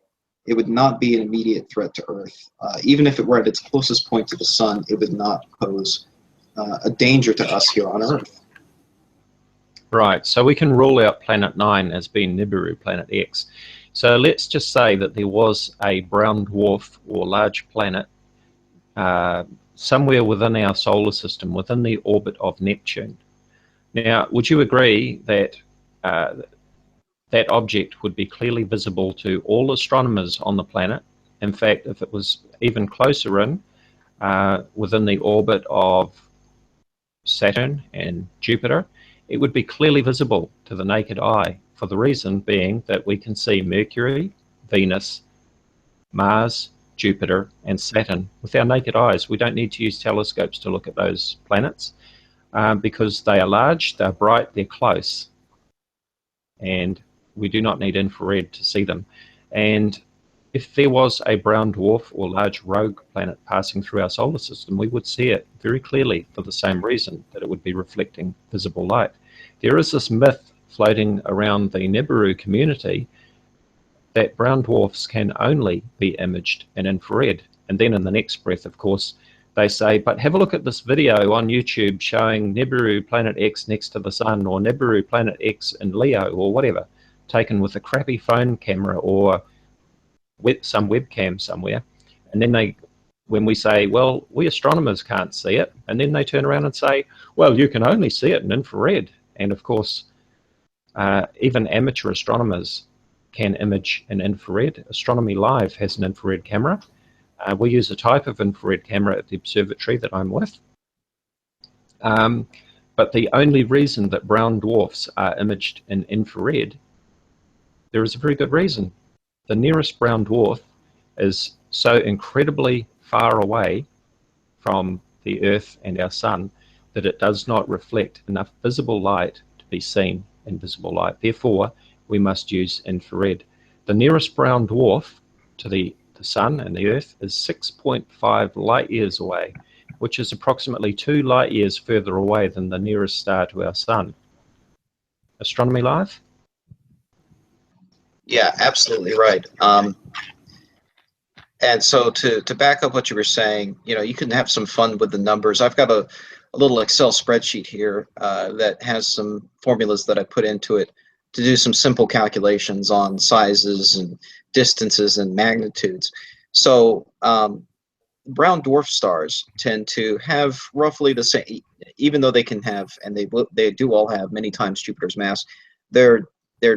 It would not be an immediate threat to Earth. Even if it were at its closest point to the Sun, it would not pose a danger to us here on Earth. Right, so we can rule out Planet 9 as being Nibiru, Planet X. So let's just say that there was a brown dwarf or large planet somewhere within our solar system, within the orbit of Neptune. Now, would you agree that that object would be clearly visible to all astronomers on the planet? In fact, if it was even closer in, within the orbit of Saturn and Jupiter, it would be clearly visible to the naked eye, for the reason being that we can see Mercury, Venus, Mars, Jupiter, and Saturn with our naked eyes. We don't need to use telescopes to look at those planets because they are large, they're bright, they're close, and we do not need infrared to see them. And if there was a brown dwarf or large rogue planet passing through our solar system, we would see it very clearly for the same reason, that it would be reflecting visible light. There is this myth floating around the Nibiru community that brown dwarfs can only be imaged in infrared. And then in the next breath, of course, they say, but have a look at this video on YouTube showing Nibiru Planet X next to the Sun, or Nibiru Planet X in Leo, or whatever, taken with a crappy phone camera or with some webcam somewhere. And then when we say, well, we astronomers can't see it, and then they turn around and say, well, you can only see it in infrared. And of course, even amateur astronomers can image in infrared. Astronomy Live has an infrared camera. We use a type of infrared camera at the observatory that I'm with. But the only reason that brown dwarfs are imaged in infrared, there is a very good reason. The nearest brown dwarf is so incredibly far away from the Earth and our Sun that it does not reflect enough visible light to be seen in visible light. Therefore, we must use infrared. The nearest brown dwarf to the Sun and the Earth is 6.5 light years away, which is approximately 2 light years further away than the nearest star to our Sun. Astronomy Live? Yeah, absolutely right. And so to back up what you were saying, you can have some fun with the numbers. I've got a little Excel spreadsheet here that has some formulas that I put into it to do some simple calculations on sizes and distances and magnitudes. So brown dwarf stars tend to have roughly the same, even though they can have, and they do all have many times Jupiter's mass, their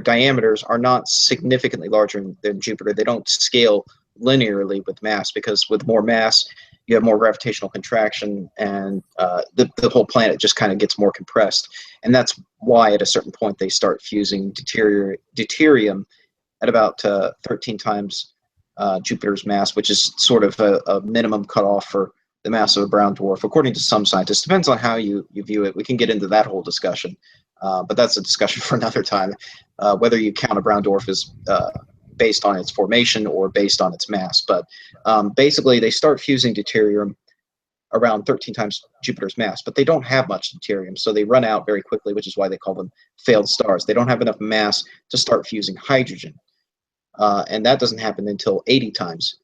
diameters are not significantly larger than Jupiter. They don't scale linearly with mass, because with more mass, you have more gravitational contraction, and the whole planet just kind of gets more compressed. And that's why at a certain point they start fusing deuterium at about 13 times Jupiter's mass, which is sort of a minimum cutoff for the mass of a brown dwarf, according to some scientists. Depends on how you view it. We can get into that whole discussion, but that's a discussion for another time. Whether you count a brown dwarf as based on its formation or based on its mass. But basically, they start fusing deuterium around 13 times Jupiter's mass, but they don't have much deuterium, so they run out very quickly, which is why they call them failed stars. They don't have enough mass to start fusing hydrogen, and that doesn't happen until 80 times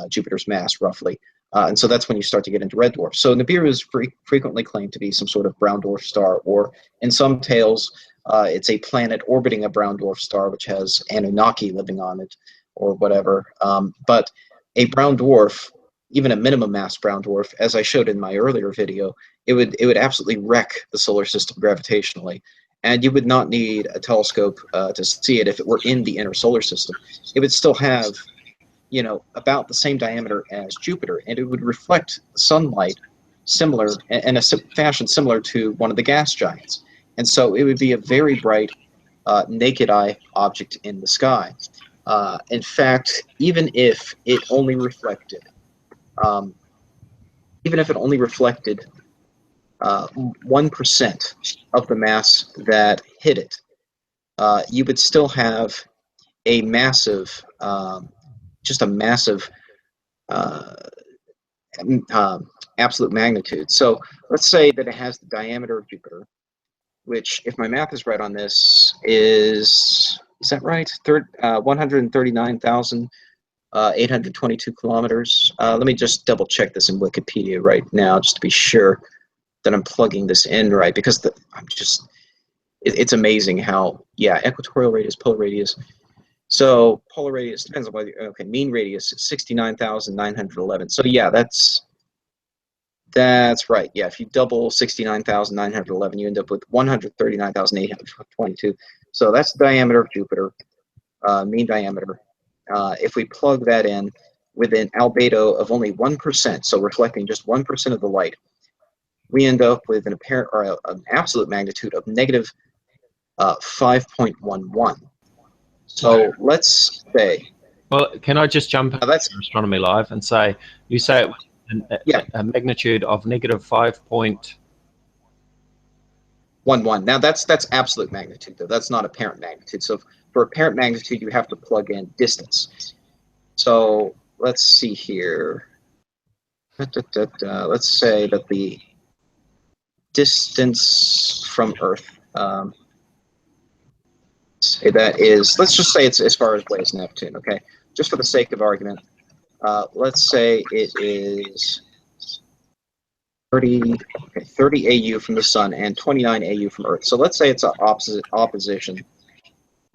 Jupiter's mass, roughly. And so that's when you start to get into red dwarfs. So Nibiru is frequently claimed to be some sort of brown dwarf star, or in some tales, it's a planet orbiting a brown dwarf star, which has Anunnaki living on it, or whatever. But a brown dwarf, even a minimum mass brown dwarf, as I showed in my earlier video, it would absolutely wreck the solar system gravitationally. And you would not need a telescope to see it if it were in the inner solar system. It would still have, you know, about the same diameter as Jupiter, and it would reflect sunlight similar, in a fashion similar to one of the gas giants. And so it would be a very bright, naked eye object in the sky. In fact, even if it only reflected 1% of the mass that hit it, you would still have a massive, just a massive absolute magnitude. So let's say that it has the diameter of Jupiter, which, if my math is right on this, is that right? 139,822 kilometers. Let me just double check this in Wikipedia right now, just to be sure that I'm plugging this in right, because it's amazing how, yeah, equatorial radius, polar radius. So polar radius depends on whether, okay, mean radius is 69,911. So yeah, that's right. Yeah, if you double 69,911, you end up with 139,822. So that's the diameter of Jupiter, mean diameter. If we plug that in with an albedo of only 1%, so reflecting just 1% of the light, we end up with an apparent, or an absolute magnitude of negative 5.11. So let's say. Well, can I just jump into Astronomy Live and say, you say it was a magnitude of negative 5.11. Now that's absolute magnitude, though. That's not apparent magnitude. So for apparent magnitude, you have to plug in distance. So let's see here. Let's say that the distance from Earth, say that is, let's just say it's as far away as Neptune, okay? Just for the sake of argument, let's say it is 30 AU from the Sun and 29 AU from Earth. So let's say it's an opposition,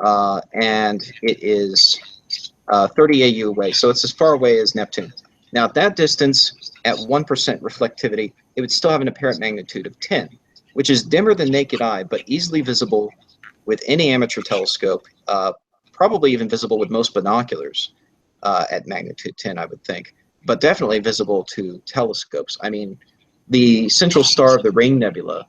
and it is 30 AU away. So it's as far away as Neptune. Now, at that distance, at 1% reflectivity, it would still have an apparent magnitude of 10, which is dimmer than naked eye, but easily visible with any amateur telescope, probably even visible with most binoculars at magnitude 10, I would think, but definitely visible to telescopes. I mean, the central star of the Ring Nebula,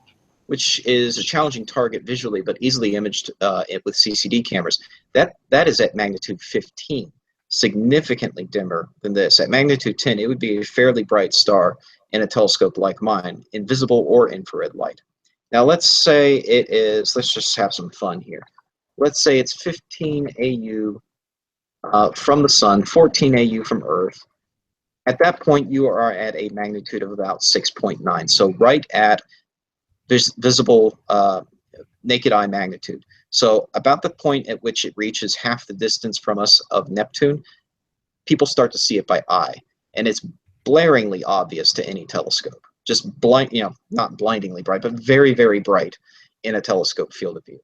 which is a challenging target visually, but easily imaged with CCD cameras, that is at magnitude 15, significantly dimmer than this. At magnitude 10, it would be a fairly bright star in a telescope like mine, in visible or infrared light. Now let's say it is, let's just have some fun here. Let's say it's 15 AU from the Sun, 14 AU from Earth. At that point, you are at a magnitude of about 6.9, so right at visible naked eye magnitude. So about the point at which it reaches half the distance from us of Neptune, people start to see it by eye, and it's blaringly obvious to any telescope. Just blind, you know, not blindingly bright, but very, very bright in a telescope field of view.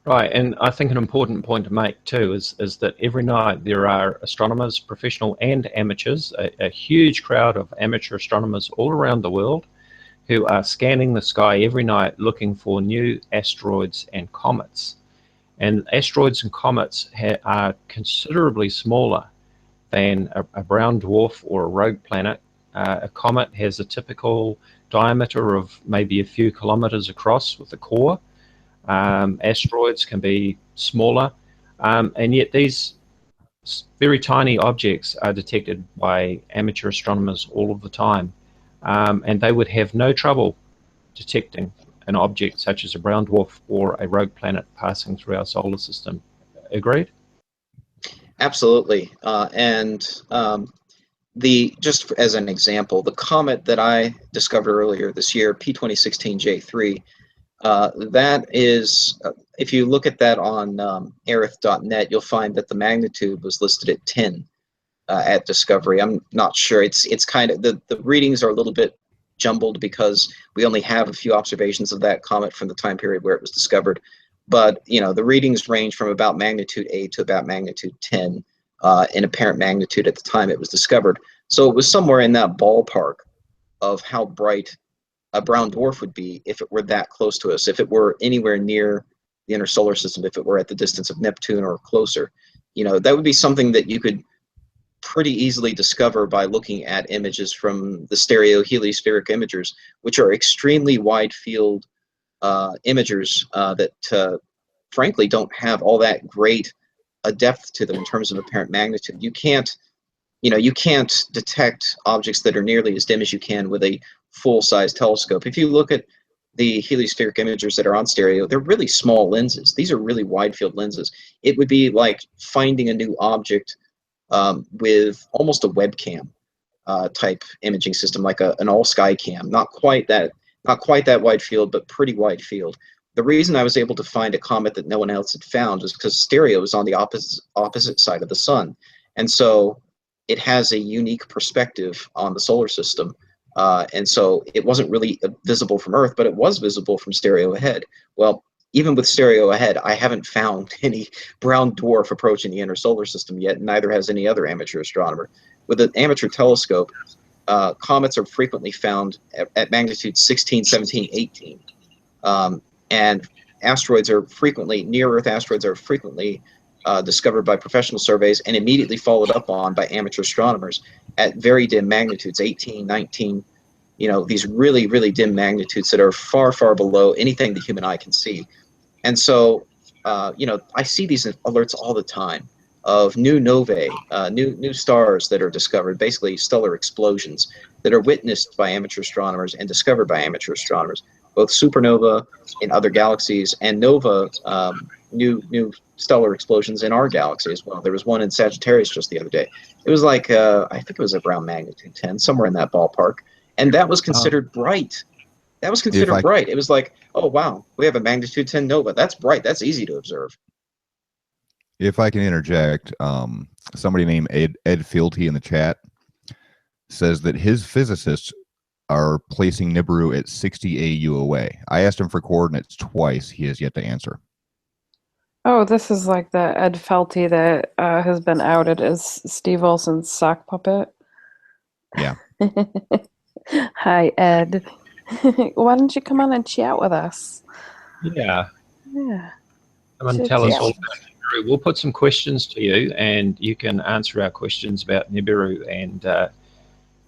Right, and I think an important point to make too is that every night there are astronomers, professional and amateurs, a huge crowd of amateur astronomers all around the world who are scanning the sky every night looking for new asteroids and comets. And asteroids and comets are considerably smaller than a brown dwarf or a rogue planet. A comet has a typical diameter of maybe a few kilometers across with a core. Asteroids can be smaller, and yet these very tiny objects are detected by amateur astronomers all of the time, and they would have no trouble detecting an object such as a brown dwarf or a rogue planet passing through our solar system. Agreed? Absolutely. Just as an example, the comet that I discovered earlier this year, P2016J3, that is, if you look at that on aerith.net, you'll find that the magnitude was listed at 10 at discovery. I'm not sure. It's kind of, the readings are a little bit jumbled because we only have a few observations of that comet from the time period where it was discovered. But, you know, the readings range from about magnitude 8 to about magnitude 10 in apparent magnitude at the time it was discovered. So it was somewhere in that ballpark of how bright a brown dwarf would be if it were that close to us, if it were anywhere near the inner solar system, if it were at the distance of Neptune or closer. You know, that would be something that you could pretty easily discover by looking at images from the stereo heliospheric imagers, which are extremely wide field imagers that frankly don't have all that great a depth to them in terms of apparent magnitude. You can't detect objects that are nearly as dim as you can with a full-size telescope. If you look at the heliospheric imagers that are on stereo, they're really small lenses. These are really wide field lenses. It would be like finding a new object with almost a webcam type imaging system, like an all-sky cam. Not quite that wide field, but pretty wide field. The reason I was able to find a comet that no one else had found is because stereo is on the opposite side of the sun, and so it has a unique perspective on the solar system. And so it wasn't really visible from Earth, but it was visible from stereo ahead. Well, even with stereo ahead, I haven't found any brown dwarf approaching the inner solar system yet, and neither has any other amateur astronomer. With an amateur telescope, comets are frequently found at magnitude 16, 17, 18. And asteroids are frequently, near-Earth asteroids are frequently discovered by professional surveys and immediately followed up on by amateur astronomers at very dim magnitudes, 18, 19, you know, these really, really dim magnitudes that are far, far below anything the human eye can see. And so, you know, I see these alerts all the time of new novae, new stars that are discovered, basically stellar explosions that are witnessed by amateur astronomers and discovered by amateur astronomers, both supernova in other galaxies and nova, new stellar explosions in our galaxy as well. There was one in Sagittarius just the other day. It was like, I think it was around magnitude 10, somewhere in that ballpark. And that was considered bright. That was considered bright. It was like, oh, wow, we have a magnitude 10 nova. That's bright. That's easy to observe. If I can interject, somebody named Ed Fealty in the chat says that his physicists are placing Nibiru at 60 AU away. I asked him for coordinates twice. He has yet to answer. Oh, this is like the Ed Felty that has been outed as Steve Olson's sock puppet. Yeah. Hi, Ed. Why don't you come on and chat with us? Yeah. Yeah. Come and tell us all about Nibiru. We'll put some questions to you, and you can answer our questions about Nibiru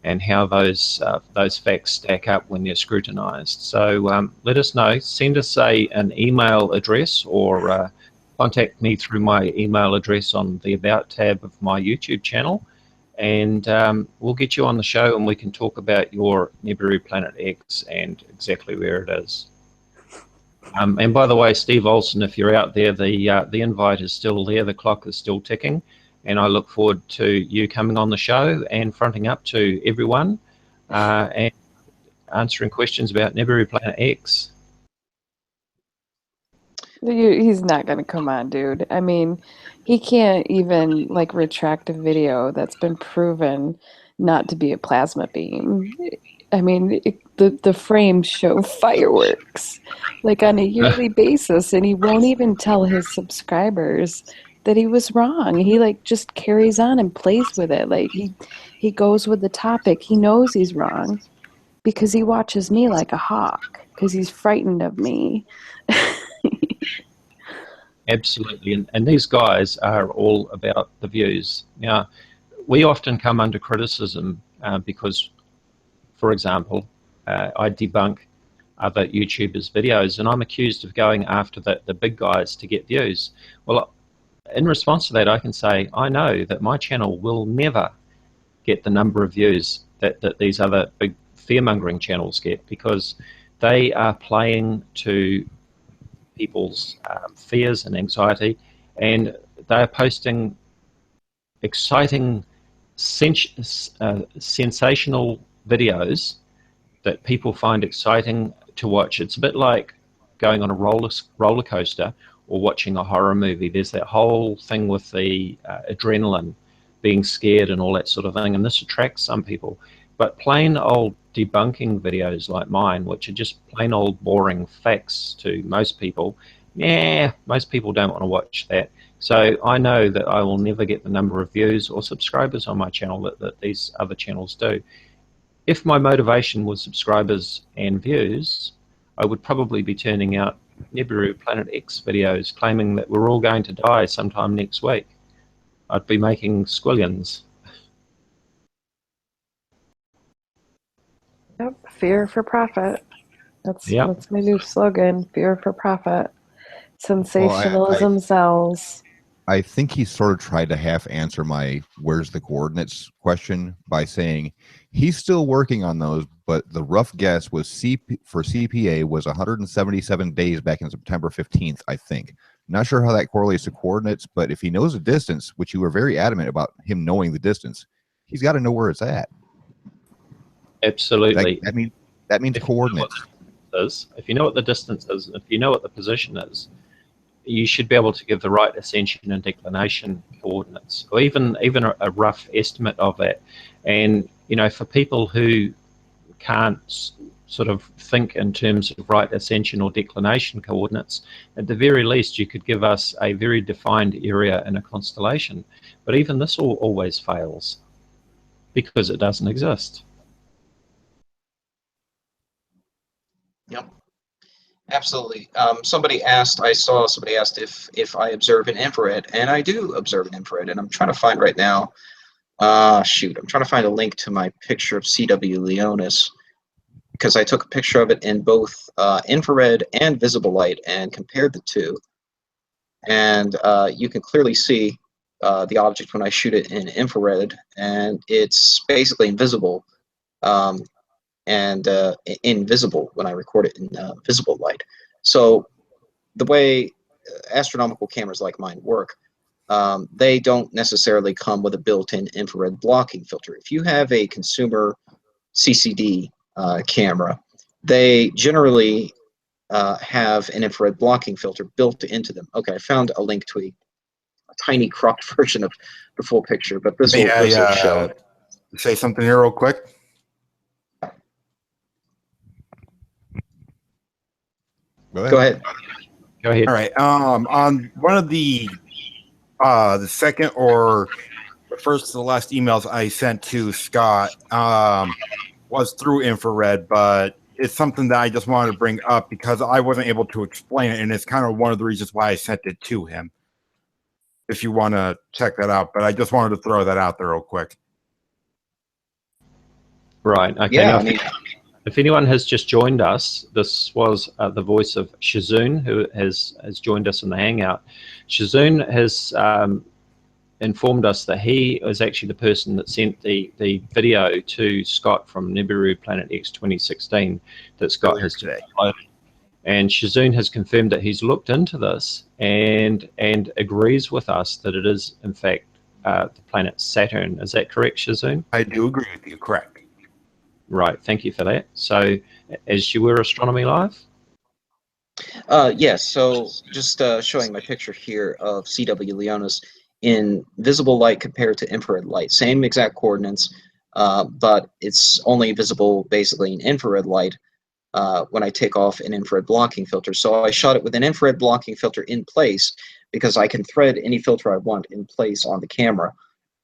and how those facts stack up when they're scrutinized. So let us know. Send us an email address or contact me through my email address on the About tab of my YouTube channel, and we'll get you on the show and we can talk about your Nibiru Planet X and exactly where it is. And by the way, Steve Olson, if you're out there, the invite is still there, the clock is still ticking, and I look forward to you coming on the show and fronting up to everyone and answering questions about Nibiru Planet X. He's not going to come on, dude. I mean, he can't even like retract a video that's been proven not to be a plasma beam. I mean, the frames show fireworks like on a yearly basis, and he won't even tell his subscribers that he was wrong. He like just carries on and plays with it. Like he goes with the topic. He knows he's wrong because he watches me like a hawk because he's frightened of me. Absolutely, and these guys are all about the views. Now, we often come under criticism because, for example, I debunk other YouTubers' videos, and I'm accused of going after the big guys to get views. Well, in response to that, I can say, I know that my channel will never get the number of views that these other big fear-mongering channels get, because they are playing to people's fears and anxiety, and they are posting exciting, sensational videos that people find exciting to watch. It's a bit like going on a roller coaster or watching a horror movie. There's that whole thing with the adrenaline, being scared and all that sort of thing, and this attracts some people. But plain old debunking videos like mine, which are just plain old boring facts to most people, most people don't want to watch that. So I know that I will never get the number of views or subscribers on my channel that these other channels do. If my motivation was subscribers and views, I would probably be turning out Nibiru Planet X videos claiming that we're all going to die sometime next week. I'd be making squillions. Yep, fear for profit. That's my new slogan, fear for profit. Sensationalism sells. I think he sort of tried to half answer my where's the coordinates question by saying he's still working on those, but the rough guess was for CPA was 177 days back in September 15th, I think. Not sure how that correlates to coordinates, but if he knows the distance, which you were very adamant about him knowing the distance, he's got to know where it's at. Absolutely. That means coordinates. If you know what the distance is, if you know what the position is, you should be able to give the right ascension and declination coordinates, or even a rough estimate of that. And you know, for people who can't sort of think in terms of right ascension or declination coordinates, at the very least you could give us a very defined area in a constellation. But even this always fails because it doesn't exist. Yep. Absolutely. Somebody asked if I observe in infrared, and I do observe in infrared, and I'm trying to find right now, I'm trying to find a link to my picture of CW Leonis, because I took a picture of it in both infrared and visible light and compared the two, and you can clearly see the object when I shoot it in infrared, and it's basically invisible. And invisible when I record it in visible light. So the way astronomical cameras like mine work, they don't necessarily come with a built-in infrared blocking filter. If you have a consumer CCD camera, they generally have an infrared blocking filter built into them. Okay, I found a link to a tiny cropped version of the full picture, but this will show it. Say something here real quick. Go ahead. Go ahead. All right. On one of the second or the first to the last emails I sent to Scott was through infrared, but it's something that I just wanted to bring up because I wasn't able to explain it, and it's kind of one of the reasons why I sent it to him. If you want to check that out, but I just wanted to throw that out there real quick. Right. Okay. Yeah. If anyone has just joined us, this was the voice of Shazun, who has joined us in the Hangout. Shazun has informed us that he is actually the person that sent the video to Scott from Nibiru Planet X 2016 that Scott has today. And Shazun has confirmed that he's looked into this and agrees with us that it is, in fact, the planet Saturn. Is that correct, Shazun? I do agree with you, correct. Right, thank you for that. So, as you were Astronomy Live? Yes, so just showing my picture here of CW Leonis in visible light compared to infrared light. Same exact coordinates, but it's only visible basically in infrared light when I take off an infrared blocking filter. So I shot it with an infrared blocking filter in place because I can thread any filter I want in place on the camera,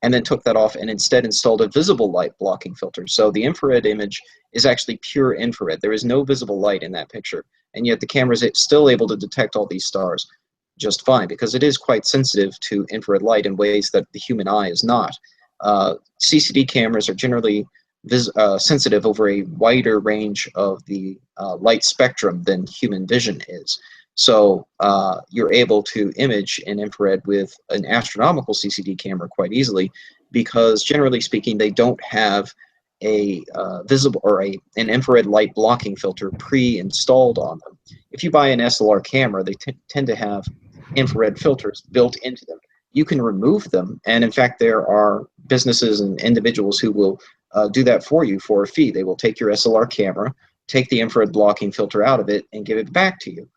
and then took that off and instead installed a visible light blocking filter. So the infrared image is actually pure infrared. There is no visible light in that picture, and yet the camera is still able to detect all these stars just fine because it is quite sensitive to infrared light in ways that the human eye is not. CCD cameras are generally sensitive over a wider range of the light spectrum than human vision is. So you're able to image in infrared with an astronomical CCD camera quite easily because, generally speaking, they don't have a visible or an infrared light blocking filter pre-installed on them. If you buy an SLR camera, they tend to have infrared filters built into them. You can remove them, and in fact, there are businesses and individuals who will do that for you for a fee. They will take your SLR camera, take the infrared blocking filter out of it, and give it back to you.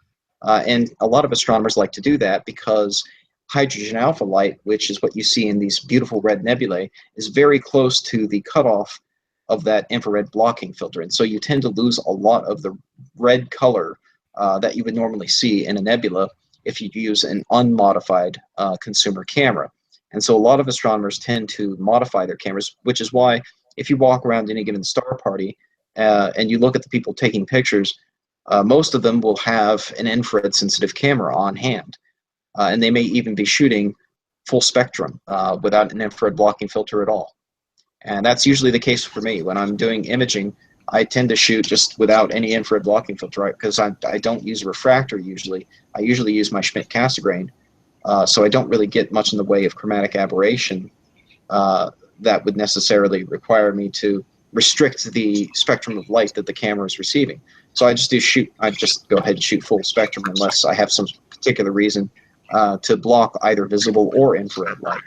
And a lot of astronomers like to do that because hydrogen alpha light, which is what you see in these beautiful red nebulae, is very close to the cutoff of that infrared blocking filter. And so you tend to lose a lot of the red color that you would normally see in a nebula if you use an unmodified consumer camera. And so a lot of astronomers tend to modify their cameras, which is why if you walk around any given star party and you look at the people taking pictures, most of them will have an infrared sensitive camera on hand. And they may even be shooting full spectrum without an infrared blocking filter at all. And that's usually the case for me. When I'm doing imaging, I tend to shoot just without any infrared blocking filter, right? Because I don't use a refractor usually. I usually use my Schmidt-Cassegrain, so I don't really get much in the way of chromatic aberration that would necessarily require me to restrict the spectrum of light that the camera is receiving. So I just go ahead and shoot full spectrum unless I have some particular reason to block either visible or infrared light.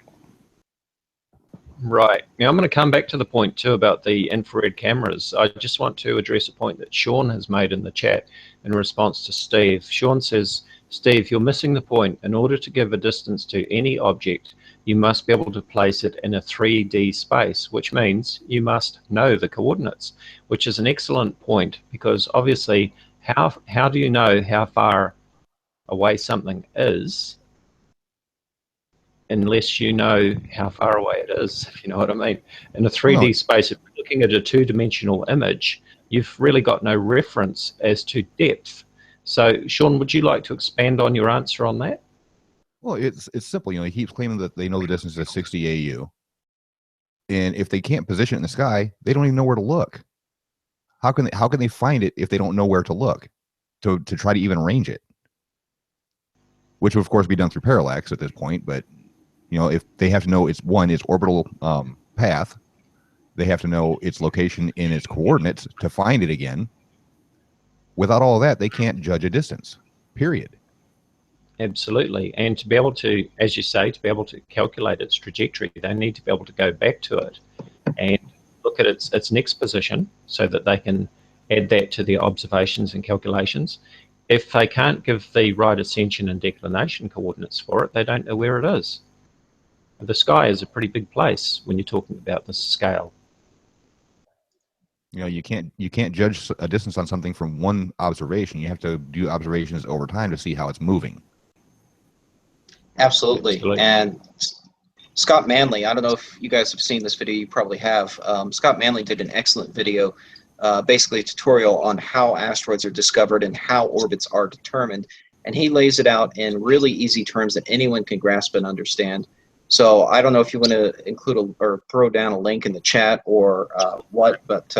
Right. Now I'm going to come back to the point too about the infrared cameras. I just want to address a point that Sean has made in the chat in response to Steve. Sean says, Steve, you're missing the point. In order to give a distance to any object, you must be able to place it in a 3D space, which means you must know the coordinates, which is an excellent point because obviously how do you know how far away something is unless you know how far away it is, if you know what I mean. In a 3D space, if you're looking at a two-dimensional image, you've really got no reference as to depth. So, Sean, would you like to expand on your answer on that? Well, it's simple. You know, he keeps claiming that they know the distance is 60 AU. And if they can't position it in the sky, they don't even know where to look. How can they find it if they don't know where to look to try to even range it? Which would, of course, be done through parallax at this point, but you know, if they have to know its orbital path, they have to know its location in its coordinates to find it again. Without all of that, they can't judge a distance, period. Absolutely. And to be able to, as you say, to be able to calculate its trajectory, they need to be able to go back to it and look at its next position so that they can add that to their observations and calculations. If they can't give the right ascension and declination coordinates for it, they don't know where it is. The sky is a pretty big place when you're talking about this scale. You know, you can't judge a distance on something from one observation. You have to do observations over time to see how it's moving. Absolutely. And Scott Manley, I don't know if you guys have seen this video, you probably have. Scott Manley did an excellent video, basically a tutorial on how asteroids are discovered and how orbits are determined. And he lays it out in really easy terms that anyone can grasp and understand. So I don't know if you want to include or throw down a link in the chat or what, but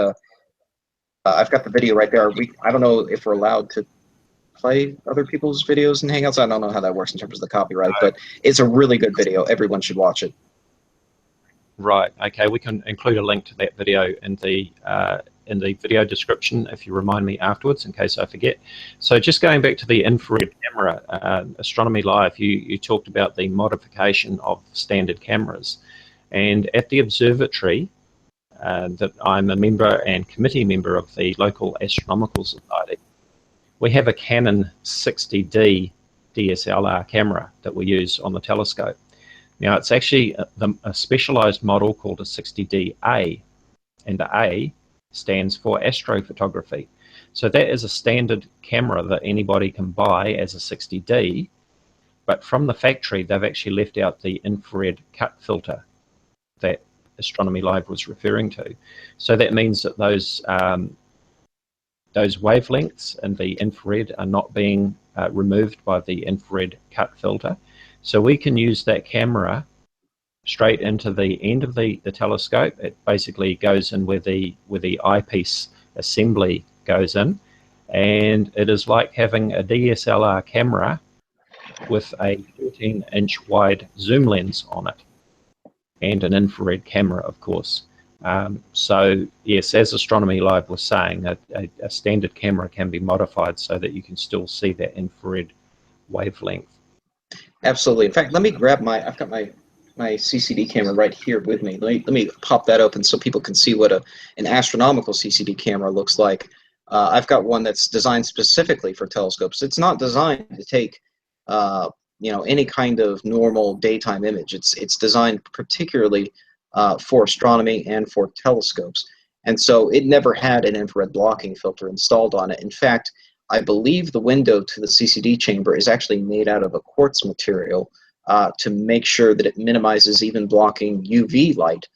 I've got the video right there. I don't know if we're allowed to play other people's videos in Hangouts. I don't know how that works in terms of the copyright, but it's a really good video. Everyone should watch it. Right. Okay. We can include a link to that video in the video description if you remind me afterwards, in case I forget. So just going back to the infrared camera, Astronomy Live, you talked about the modification of standard cameras, and at the observatory that I'm a member and committee member of the local astronomical society, we have a Canon 60D DSLR camera that we use on the telescope. Now, it's actually a specialized model called a 60DA, and the A stands for astrophotography. So that is a standard camera that anybody can buy as a 60D, but from the factory, they've actually left out the infrared cut filter that Astronomy Live was referring to. So that means that those wavelengths in the infrared are not being removed by the infrared cut filter. So we can use that camera straight into the end of the telescope. It basically goes in where the eyepiece assembly goes in, and it is like having a DSLR camera with a 13-inch wide zoom lens on it, and an infrared camera, of course. So yes, as Astronomy Live was saying, a standard camera can be modified so that you can still see that infrared wavelength. Absolutely. In fact, let me grab I've got my CCD camera right here with me. Let me pop that open so people can see what an astronomical CCD camera looks like. I've got one that's designed specifically for telescopes. It's not designed to take any kind of normal daytime image. It's designed particularly for astronomy and for telescopes. And so it never had an infrared blocking filter installed on it. In fact, I believe the window to the CCD chamber is actually made out of a quartz material to make sure that it minimizes even blocking UV light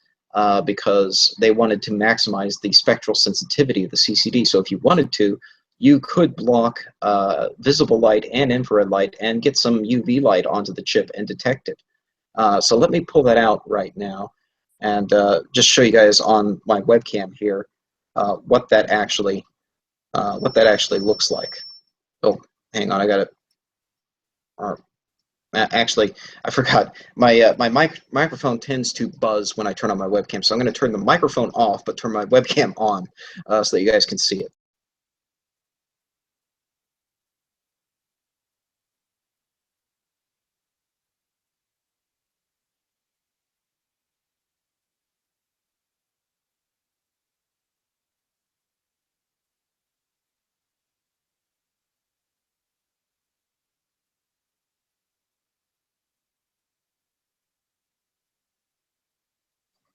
because they wanted to maximize the spectral sensitivity of the CCD. So if you wanted to, you could block visible light and infrared light and get some UV light onto the chip and detect it. So let me pull that out right now and just show you guys on my webcam here what that actually looks like. Oh, hang on, I got it. Actually, I forgot. My microphone tends to buzz when I turn on my webcam, so I'm going to turn the microphone off, but turn my webcam on so that you guys can see it.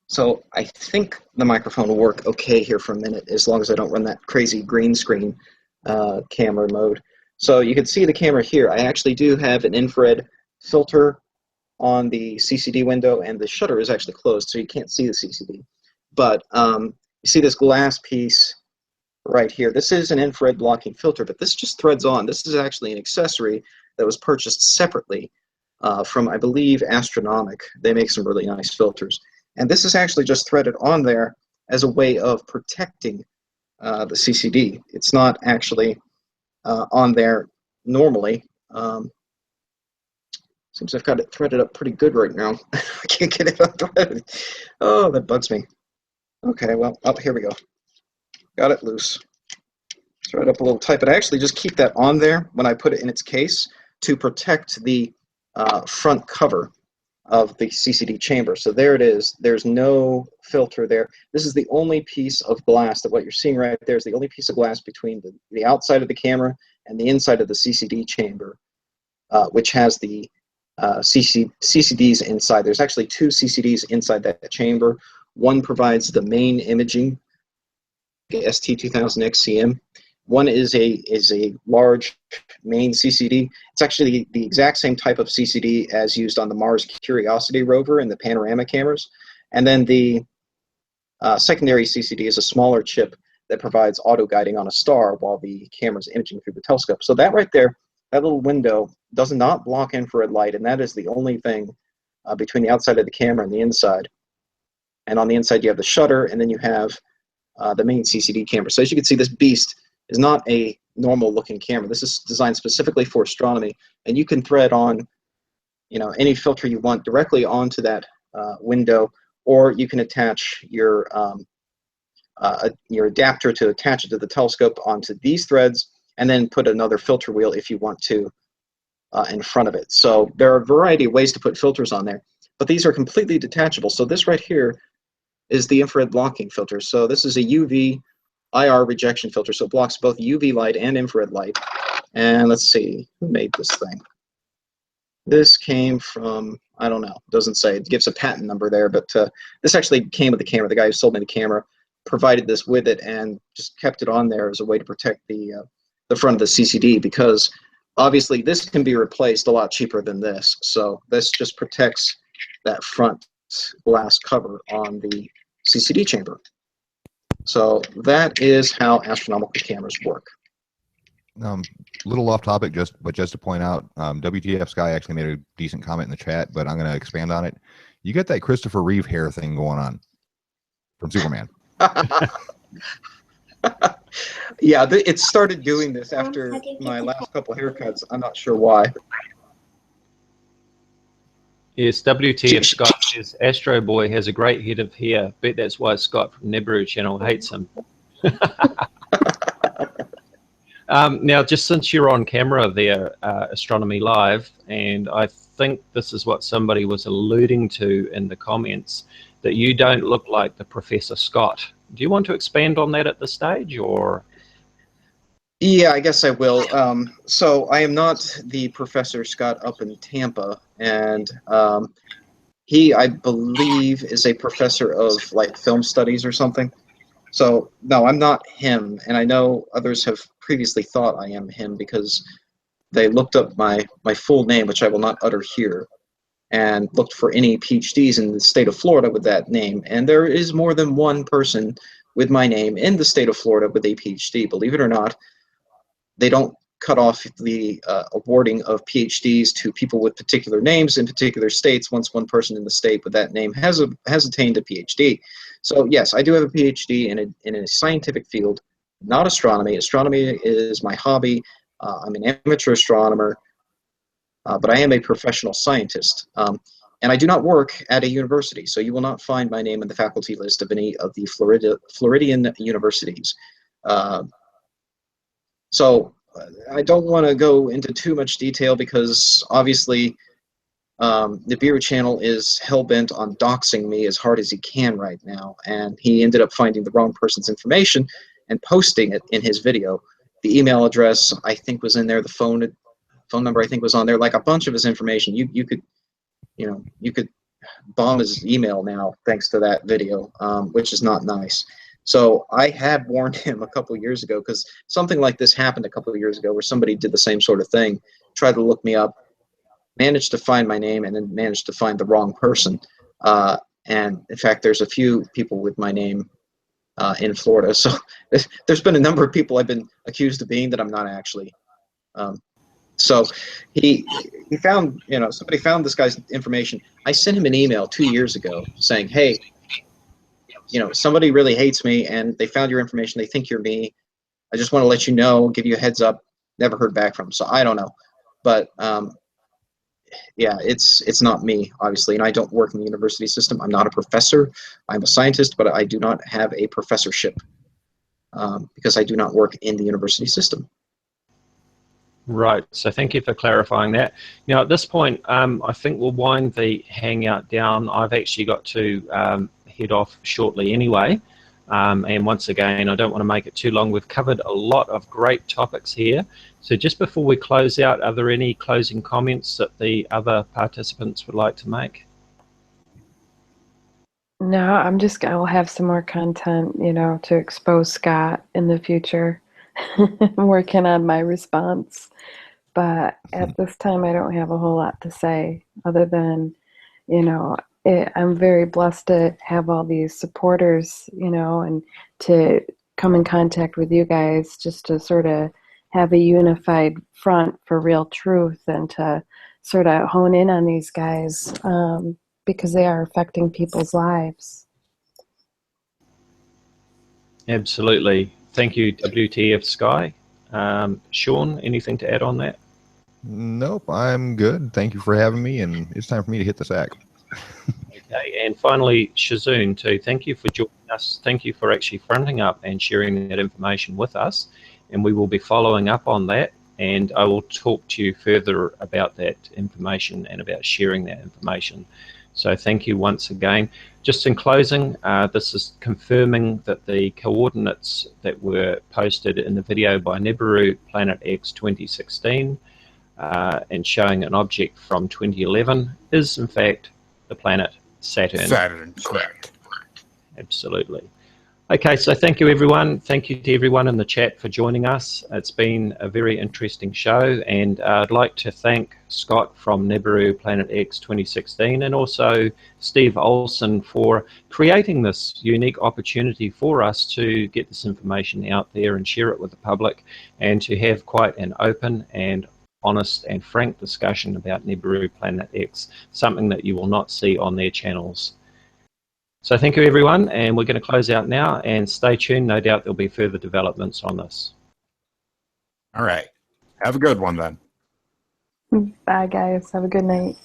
So I think the microphone will work okay here for a minute, as long as I don't run that crazy green screen camera mode. So you can see the camera here. I actually do have an infrared filter on the CCD window, and the shutter is actually closed, so you can't see the CCD. But you see this glass piece right here. This is an infrared blocking filter, but this just threads on. This is actually an accessory that was purchased separately from, I believe, Astronomy. They make some really nice filters. And this is actually just threaded on there as a way of protecting the CCD. It's not actually on there normally. Seems I've got it threaded up pretty good right now. I can't get it unthreaded. Oh, that bugs me. Okay, well, here we go. Got it loose. Thread up a little tight, but I actually just keep that on there when I put it in its case to protect the front cover of the CCD chamber. So there it is. There's no filter there. This is the only piece of glass, that what you're seeing right there is the only piece of glass between the outside of the camera and the inside of the CCD chamber, which has the CCDs inside. There's actually two CCDs inside that chamber. One provides the main imaging, ST2000XCM. One is a large main CCD. It's actually the exact same type of CCD as used on the Mars Curiosity rover and the panorama cameras. And then the secondary CCD is a smaller chip that provides auto-guiding on a star while the camera's imaging through the telescope. So that right there, that little window, does not block infrared light, and that is the only thing between the outside of the camera and the inside. And on the inside you have the shutter, and then you have the main CCD camera. So as you can see, this beast is not a normal looking camera. This is designed specifically for astronomy, and you can thread on any filter you want directly onto that window, or you can attach your adapter to attach it to the telescope onto these threads, and then put another filter wheel if you want to in front of it. So there are a variety of ways to put filters on there, but these are completely detachable. So this right here is the infrared blocking filter. So this is a UV IR rejection filter, so it blocks both UV light and infrared light. And let's see, who made this thing? This came from, I don't know, doesn't say. It gives a patent number there, but this actually came with the camera. The guy who sold me the camera provided this with it and just kept it on there as a way to protect the front of the CCD, because obviously this can be replaced a lot cheaper than this. So this just protects that front glass cover on the CCD chamber. So that is how astronomical cameras work. Little off topic, just to point out, WTF Sky actually made a decent comment in the chat, but I'm going to expand on it. You get that Christopher Reeve hair thing going on from Superman. Yeah, it started doing this after my last couple haircuts. I'm not sure why. Yes, WTF Sky says Astro Boy has a great head of hair. Bet that's why Scott from Nibiru channel hates him. Now, just since you're on camera there, Astronomy Live, and I think this is what somebody was alluding to in the comments, that you don't look like the Professor Scott. Do you want to expand on that at this stage, or? Yeah, I guess I will. So I am not the Professor Scott up in Tampa, and he, I believe, is a professor of like film studies or something. So no, I'm not him, and I know others have previously thought I am him because they looked up my full name, which I will not utter here, and looked for any PhDs in the state of Florida with that name, and there is more than one person with my name in the state of Florida with a PhD. Believe it or not, they don't cut off the awarding of PhDs to people with particular names in particular states once one person in the state with that name has attained a PhD. So yes, I do have a PhD in a scientific field, not astronomy. Astronomy is my hobby. I'm an amateur astronomer, but I am a professional scientist. And I do not work at a university, so you will not find my name in the faculty list of any of the Floridian universities. So I don't want to go into too much detail because obviously the Nibiru channel is hell-bent on doxing me as hard as he can right now, and he ended up finding the wrong person's information and posting it in his video. The email address I think was in there, the phone number I think was on there, like a bunch of his information. You could bomb his email now thanks to that video, which is not nice. So I had warned him a couple of years ago because something like this happened a couple of years ago where somebody did the same sort of thing, tried to look me up, managed to find my name, and then managed to find the wrong person. And in fact, there's a few people with my name in Florida. So there's been a number of people I've been accused of being that I'm not actually. So he found, somebody found this guy's information. I sent him an email 2 years ago saying, hey, somebody really hates me and they found your information. They think you're me. I just want to let you know, give you a heads up. Never heard back from him. So I don't know. But yeah, it's not me, obviously. And I don't work in the university system. I'm not a professor. I'm a scientist, but I do not have a professorship because I do not work in the university system. Right, so thank you for clarifying that. Now at this point, I think we'll wind the Hangout down. I've actually got to head off shortly anyway. And once again, I don't want to make it too long. We've covered a lot of great topics here. So just before we close out, are there any closing comments that the other participants would like to make? No, I'll have some more content, to expose Scott in the future. I'm working on my response, but at this time I don't have a whole lot to say other than, I'm very blessed to have all these supporters, and to come in contact with you guys just to sort of have a unified front for real truth and to sort of hone in on these guys because they are affecting people's lives. Absolutely. Thank you, WTF Sky. Sean, anything to add on that? Nope, I'm good. Thank you for having me, and it's time for me to hit the sack. Okay, and finally, Shazoon too. Thank you for joining us. Thank you for actually fronting up and sharing that information with us, and we will be following up on that, and I will talk to you further about that information and about sharing that information. So thank you once again. Just in closing, this is confirming that the coordinates that were posted in the video by Nibiru Planet X 2016 and showing an object from 2011 is in fact the planet Saturn. Saturn, correct. Absolutely. Okay, so thank you everyone. Thank you to everyone in the chat for joining us. It's been a very interesting show, and I'd like to thank Scott from Nibiru Planet X 2016 and also Steve Olson for creating this unique opportunity for us to get this information out there and share it with the public and to have quite an open and honest and frank discussion about Nibiru Planet X, something that you will not see on their channels. So thank you everyone, and we're going to close out now, and stay tuned. No doubt there'll be further developments on this. All right. Have a good one then. Bye guys. Have a good night.